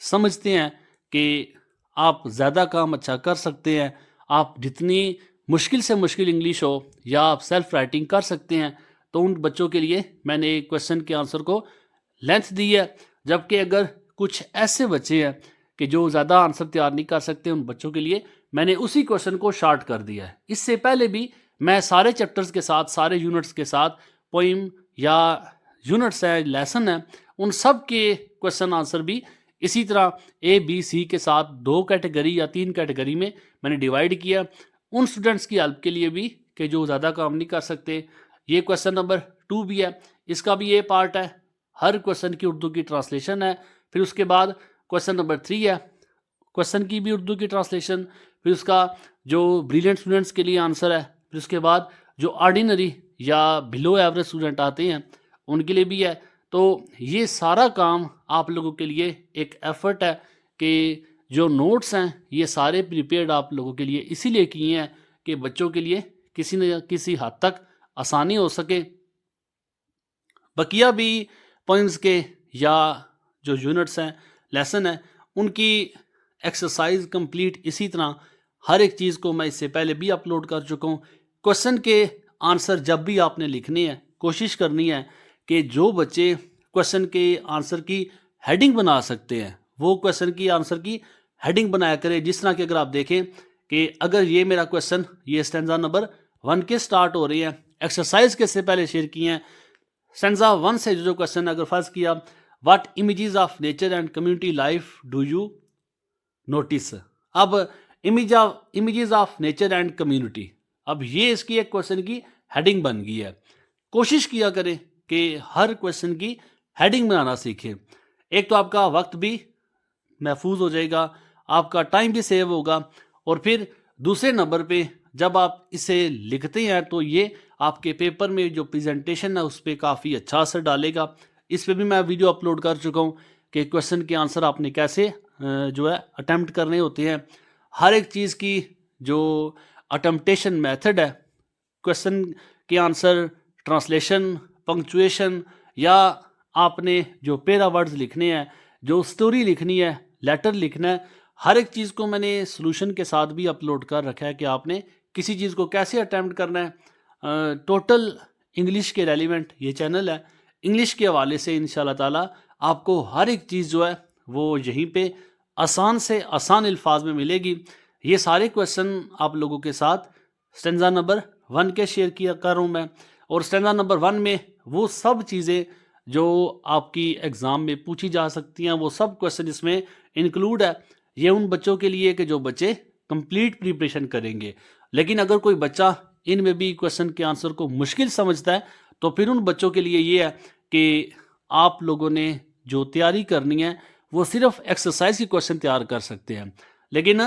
समझते हैं कि आप ज़्यादा काम अच्छा कर सकते हैं, आप जितनी मुश्किल से मुश्किल इंग्लिश हो या आप सेल्फ राइटिंग कर सकते हैं, तो उन बच्चों के लिए मैंने क्वेश्चन के आंसर को लेंथ दी है। जबकि अगर कुछ ऐसे बच्चे हैं कि जो ज़्यादा आंसर तैयार नहीं कर सकते, उन बच्चों के लिए मैंने उसी क्वेश्चन को शार्ट कर दिया है। इससे पहले भी मैं सारे चैप्टर्स के साथ, सारे यूनिट्स के साथ, पोइम या यूनिट्स हैं, लेसन है, उन सब के क्वेश्चन आंसर भी इसी तरह ए बी सी के साथ 2 कैटेगरी या 3 कैटेगरी में मैंने डिवाइड किया उन स्टूडेंट्स की हेल्प के लिए भी कि जो ज़्यादा काम नहीं कर सकते। ये क्वेश्चन नंबर 2 भी है, इसका भी ये पार्ट है, हर क्वेश्चन की उर्दू की ट्रांसलेशन है। फिर उसके बाद क्वेश्चन नंबर 3 है, क्वेश्चन की भी उर्दू की ट्रांसलेशन, फिर उसका जो ब्रिलियंट स्टूडेंट्स के लिए आंसर है, फिर उसके बाद जो ऑर्डिनरी या बिलो एवरेज स्टूडेंट आते हैं उनके लिए भी है। तो ये सारा काम आप लोगों के लिए एक एफर्ट है कि जो नोट्स हैं ये सारे प्रिपेयर्ड आप लोगों के लिए इसीलिए किए हैं कि बच्चों के लिए किसी न किसी हद तक आसानी हो सके। बकिया भी पोइम्स के या जो यूनिट्स हैं, लेसन है, उनकी एक्सरसाइज कंप्लीट इसी तरह हर एक चीज़ को मैं इससे पहले भी अपलोड कर चुका हूँ। क्वेश्चन के आंसर जब भी आपने लिखने हैं कोशिश करनी है कि जो बच्चे क्वेश्चन के आंसर की हेडिंग बना सकते हैं वो क्वेश्चन की आंसर की हेडिंग बनाया करें। जिस तरह की अगर आप देखें कि अगर ये मेरा क्वेश्चन ये स्टेंजा नंबर 1 के स्टार्ट हो रही है, एक्सरसाइज के से पहले शेयर किए हैं, स्टेंजा 1 से जो क्वेश्चन अगर फर्स्ट किया, what images of nature and community life do you notice. अब images of nature and community, अब ये इसकी एक क्वेश्चन की हेडिंग बन गई है। कोशिश किया करें कि हर क्वेश्चन की हेडिंग बनाना सीखें। एक तो आपका वक्त भी महफूज हो जाएगा, आपका टाइम भी सेव होगा, और फिर दूसरे नंबर पे जब आप इसे लिखते हैं तो ये आपके पेपर में जो प्रेजेंटेशन है उस पर काफ़ी अच्छा असर डालेगा। इस पे भी मैं वीडियो अपलोड कर चुका हूँ कि क्वेश्चन के आंसर आपने कैसे जो है अटेम्प्ट करने होते हैं। हर एक चीज़ की जो अटेम्प्टेशन मेथड है, क्वेश्चन के आंसर, ट्रांसलेशन, पंक्चुएशन, या आपने जो पैरा वर्ड्स लिखने हैं, जो स्टोरी लिखनी है, लेटर लिखना है, हर एक चीज़ को मैंने सॉल्यूशन के साथ भी अपलोड कर रखा है कि आपने किसी चीज़ को कैसे अटेम्प्ट करना है। टोटल इंग्लिश के रेलिवेंट ये चैनल है। इंग्लिश के हवाले से इंशाल्लाह ताला आपको हर एक चीज़ जो है वो यहीं पे आसान से आसान अल्फाज में मिलेगी। ये सारे क्वेश्चन आप लोगों के साथ स्टेंजा नंबर 1 के शेयर किया कर रहा हूँ मैं, और स्टेंजा नंबर 1 में वो सब चीज़ें जो आपकी एग्ज़ाम में पूछी जा सकती हैं, वो सब क्वेश्चन इसमें इंक्लूड है। ये उन बच्चों के लिए कि जो बच्चे कंप्लीट प्रिपरेशन करेंगे। लेकिन अगर कोई बच्चा इनमें भी क्वेश्चन के आंसर को मुश्किल समझता है तो फिर उन बच्चों के लिए ये है कि आप लोगों ने जो तैयारी करनी है वो सिर्फ एक्सरसाइज के क्वेश्चन तैयार कर सकते हैं। लेकिन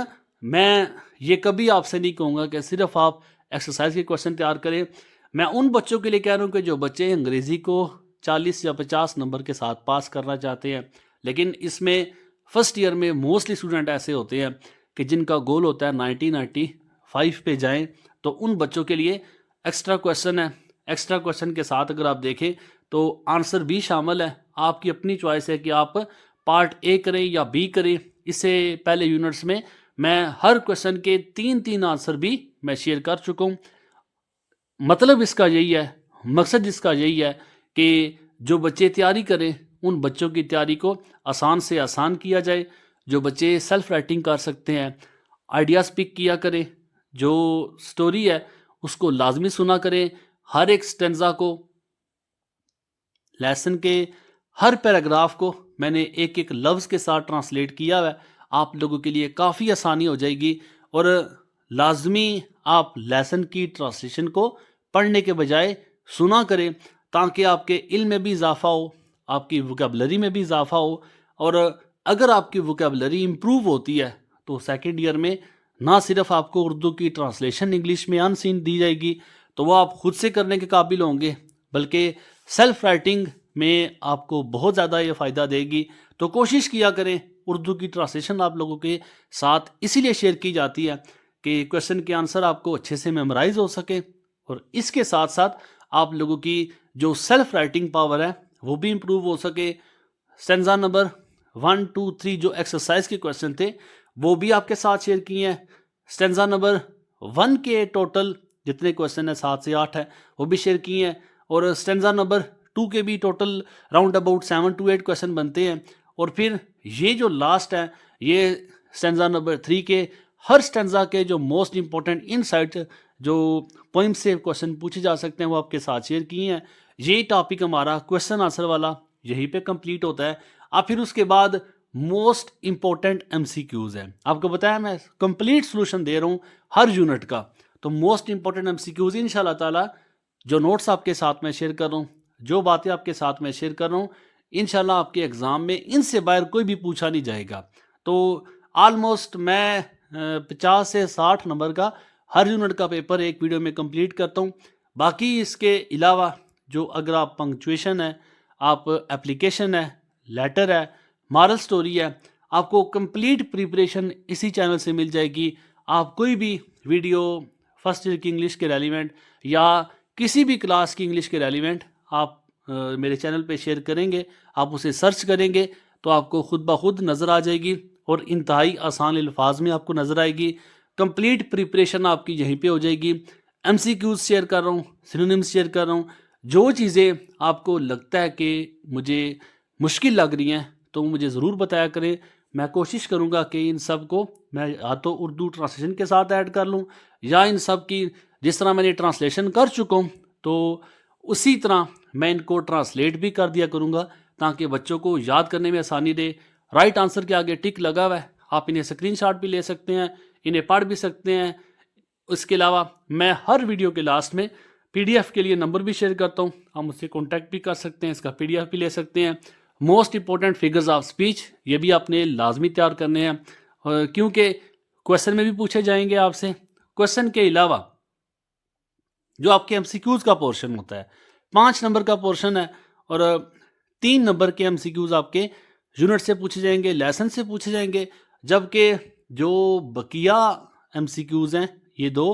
मैं ये कभी आपसे नहीं कहूँगा कि सिर्फ आप एक्सरसाइज के क्वेश्चन तैयार करें। मैं उन बच्चों के लिए कह रहा हूँ कि जो बच्चे अंग्रेज़ी को 40 या 50 नंबर के साथ पास करना चाहते हैं, लेकिन इसमें फर्स्ट ईयर में मोस्टली स्टूडेंट ऐसे होते हैं कि जिनका गोल होता है 90-95 पे जाएं, तो उन बच्चों के लिए एक्स्ट्रा क्वेश्चन है। एक्स्ट्रा क्वेश्चन के साथ अगर आप देखें तो आंसर भी शामिल है। आपकी अपनी चॉइस है कि आप पार्ट ए करें या बी करें। इससे पहले यूनिट्स में मैं हर क्वेश्चन के 3-3 आंसर भी मैं शेयर कर चुका हूँ। मतलब इसका यही है, मकसद इसका यही है कि जो बच्चे तैयारी करें उन बच्चों की तैयारी को आसान से आसान किया जाए। जो बच्चे सेल्फ राइटिंग कर सकते हैं, आइडियाज़ पिक किया करें, जो स्टोरी है उसको लाजमी सुना करें। हर एक स्टेंजा को, लेसन के हर पैराग्राफ को मैंने एक एक लफ्ज़ के साथ ट्रांसलेट किया हुआ है। आप लोगों के लिए काफ़ी आसानी हो जाएगी। और लाजमी आप लेसन की ट्रांसलेशन को पढ़ने के बजाय सुना करें, ताकि आपके इल्म में भी इजाफा हो, आपकी वोकैबुलरी में भी इजाफा हो। और अगर आपकी वोकैबुलरी इम्प्रूव होती है तो सेकेंड ईयर में ना सिर्फ आपको उर्दू की ट्रांसलेशन इंग्लिश में अनसीन दी जाएगी तो वो आप खुद से करने के काबिल होंगे, बल्कि सेल्फ राइटिंग में आपको बहुत ज़्यादा ये फ़ायदा देगी। तो कोशिश किया करें, उर्दू की ट्रांसलेशन आप लोगों के साथ इसीलिए शेयर की जाती है कि क्वेश्चन के आंसर आपको अच्छे से मेमोराइज हो सके, और इसके साथ साथ आप लोगों की जो सेल्फ राइटिंग पावर है वो भी इम्प्रूव हो सके। स्टेंजा नंबर 1, 2, 3 जो एक्सरसाइज के क्वेश्चन थे वो भी आपके साथ शेयर किए हैं। स्टेंजा नंबर 1 के टोटल जितने क्वेश्चन है 7 से 8 है वो भी शेयर किए हैं, और स्टेंजा नंबर 2 के भी total round about 7 to 8 question बनते हैं। और फिर ये जो लास्ट है ये स्टेंजा नंबर 3 के हर स्टेंजा के जो मोस्ट इंपॉर्टेंट इनसाइट जो पोइम से क्वेश्चन पूछे जा सकते हैं वो आपके साथ शेयर किए हैं। ये टॉपिक हमारा क्वेश्चन आंसर वाला यहीं पे कंप्लीट होता है। अब फिर उसके बाद मोस्ट इंपॉर्टेंट MCQs है। आपको बताया मैं कंप्लीट सोल्यूशन दे रहा हूँ हर यूनिट का। तो मोस्ट इंपॉर्टेंट MCQs इंशाल्लाह ताला जो नोट्स आपके साथ में शेयर कर रहा हूँ, जो बातें आपके साथ में शेयर कर रहा हूँ, इंशाल्लाह आपके एग्ज़ाम में इनसे बाहर कोई भी पूछा नहीं जाएगा। तो ऑलमोस्ट मैं 50 से 60 नंबर का हर यूनिट का पेपर एक वीडियो में कंप्लीट करता हूँ। बाकी इसके अलावा जो अगर आप पंक्चुएशन है, आप एप्लीकेशन है, लेटर है, मॉरल स्टोरी है, आपको कंप्लीट प्रिपरेशन इसी चैनल से मिल जाएगी। आप कोई भी वीडियो फर्स्ट ईयर की इंग्लिश के रेलिवेंट या किसी भी क्लास की इंग्लिश के रेलिवेंट आप मेरे चैनल पे शेयर करेंगे, आप उसे सर्च करेंगे तो आपको खुद ब खुद नज़र आ जाएगी और इंतहाई आसान अल्फाज में आपको नज़र आएगी। कंप्लीट प्रिपरेशन आपकी यहीं पे हो जाएगी। MCQs शेयर कर रहा हूँ, सिनोनिम्स शेयर कर रहा हूँ। जो चीज़ें आपको लगता है कि मुझे मुश्किल लग रही हैं तो मुझे ज़रूर बताया करें। मैं कोशिश करूँगा कि इन सब को मैं या तो उर्दू ट्रांसलेशन के साथ ऐड कर लूँ या इन सब की जिस तरह मैंने ट्रांसलेशन कर चुका हूँ तो उसी तरह मैं इनको ट्रांसलेट भी कर दिया करूँगा, ताकि बच्चों को याद करने में आसानी दे। राइट आंसर के आगे टिक लगा हुआ है, आप इन्हें स्क्रीनशॉट भी ले सकते हैं, इन्हें पढ़ भी सकते हैं। इसके अलावा मैं हर वीडियो के लास्ट में PDF के लिए नंबर भी शेयर करता हूँ, आप मुझसे कॉन्टैक्ट भी कर सकते हैं, इसका PDF भी ले सकते हैं। Most important figures of speech ये भी आपने लाजमी तैयार करने हैं, क्योंकि क्वेश्चन में भी पूछे जाएंगे आपसे। क्वेश्चन के अलावा जो आपके एमसीक्यूज का पोर्शन होता है 5 नंबर का पोर्शन है और 3 नंबर के एमसीक्यूज आपके यूनिट से पूछे जाएंगे, लेसन से पूछे जाएंगे, जबकि जो बकिया एमसीक्यूज हैं ये 2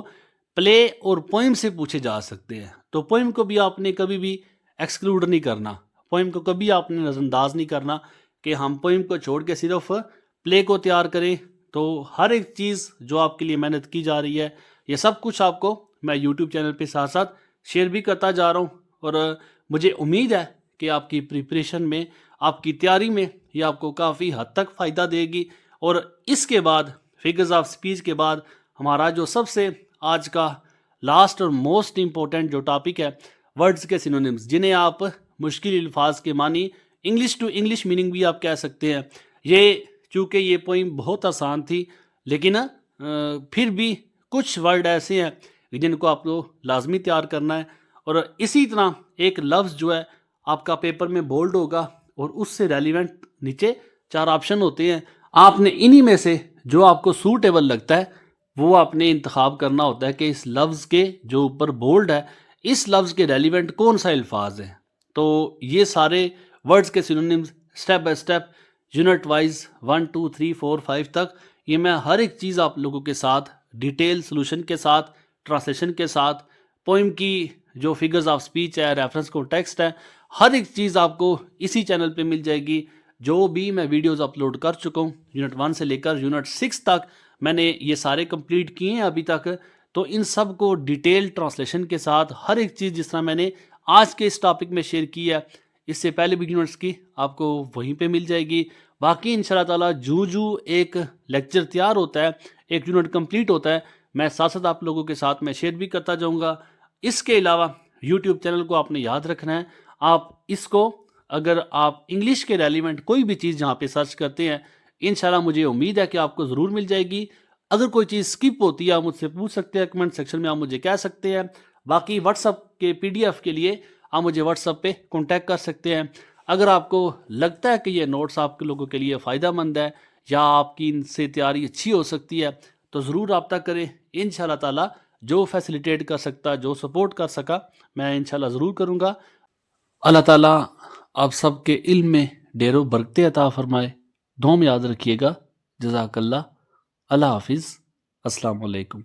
प्ले और पोइम से पूछे जा सकते हैं। तो पोइम को भी आपने कभी भी एक्सक्लूड नहीं करना, पोइम को कभी आपने नज़रअंदाज नहीं करना कि हम पोइम को छोड़ के सिर्फ प्ले को तैयार करें। तो हर एक चीज़ जो आपके लिए मेहनत की जा रही है ये सब कुछ आपको मैं यूट्यूब चैनल पे साथ साथ शेयर भी करता जा रहा हूँ और मुझे उम्मीद है कि आपकी प्रिपरेशन में, आपकी तैयारी में ये आपको काफ़ी हद तक फ़ायदा देगी। और इसके बाद फिगर्स ऑफ स्पीच के बाद हमारा जो सबसे आज का लास्ट और मोस्ट इम्पोर्टेंट जो टॉपिक है वर्ड्स के सिनोनिम्स, जिन्हें आप मुश्किल अल्फाज के मानी इंग्लिश टू इंग्लिश मीनिंग भी आप कह सकते हैं। ये चूँकि ये पोइम बहुत आसान थी लेकिन फिर भी कुछ वर्ड ऐसे हैं जिनको आपको लाजमी तैयार करना है। और इसी तरह एक लफ्ज़ जो है आपका पेपर में बोल्ड होगा और उससे रेलिवेंट नीचे 4 ऑप्शन होते हैं। आपने इन्हीं में से जो आपको सूटेबल लगता है वो आपने इंतखाब करना होता है कि इस लफ्ज़ के जो ऊपर बोल्ड है इस लफ्ज़ के रेलिवेंट कौन सा अल्फाज है। तो ये सारे वर्ड्स के synonyms step by step unit wise 1 2 3 4 5 तक ये मैं हर एक चीज़ आप लोगों के साथ डिटेल सोल्यूशन के साथ, ट्रांसलेशन के साथ, पोइम की जो फिगर्स ऑफ स्पीच है, रेफरेंस कॉन्टेक्स्ट है, हर एक चीज़ आपको इसी चैनल पे मिल जाएगी। जो भी मैं वीडियोस अपलोड कर चुका हूँ यूनिट 1 से लेकर यूनिट 6 तक मैंने ये सारे कंप्लीट किए हैं अभी तक। तो इन सब को डिटेल ट्रांसलेशन के साथ हर एक चीज़ जिस तरह मैंने आज के इस टॉपिक में शेयर की है इससे पहले भी यूनिट्स की आपको वहीं पे मिल जाएगी। बाकी इंशाल्लाह ताला जू एक लेक्चर तैयार होता है, एक यूनिट कंप्लीट होता है, मैं साथ साथ आप लोगों के साथ मैं शेयर भी करता जाऊंगा। इसके अलावा यूट्यूब चैनल को आपने याद रखना है, आप इसको अगर आप इंग्लिश के रेलिवेंट कोई भी चीज़ जहाँ पे सर्च करते हैं इंशाल्लाह मुझे उम्मीद है कि आपको ज़रूर मिल जाएगी। अगर कोई चीज़ स्किप होती है आप मुझसे पूछ सकते हैं, कमेंट सेक्शन में आप मुझे कह सकते हैं। बाकी व्हाट्सअप के PDF के लिए आप मुझे व्हाट्सअप पे कांटेक्ट कर सकते हैं। अगर आपको लगता है कि ये नोट्स आपके लोगों के लिए फ़ायदेमंद है या आपकी इनसे तैयारी अच्छी हो सकती है तो ज़रूर रब्ता करें। इंशाल्लाह ताला जो फैसिलिटेट कर सकता, जो सपोर्ट कर सका मैं इंशाल्लाह ज़रूर करूँगा। अल्लाह ताला आप सबके इल्म में ढेरों बरकतें अता फरमाए। दुआ में याद रखिएगा। जज़ाकल्लाह। अल्लाह हाफिज़। अस्सलाम वालेकुम।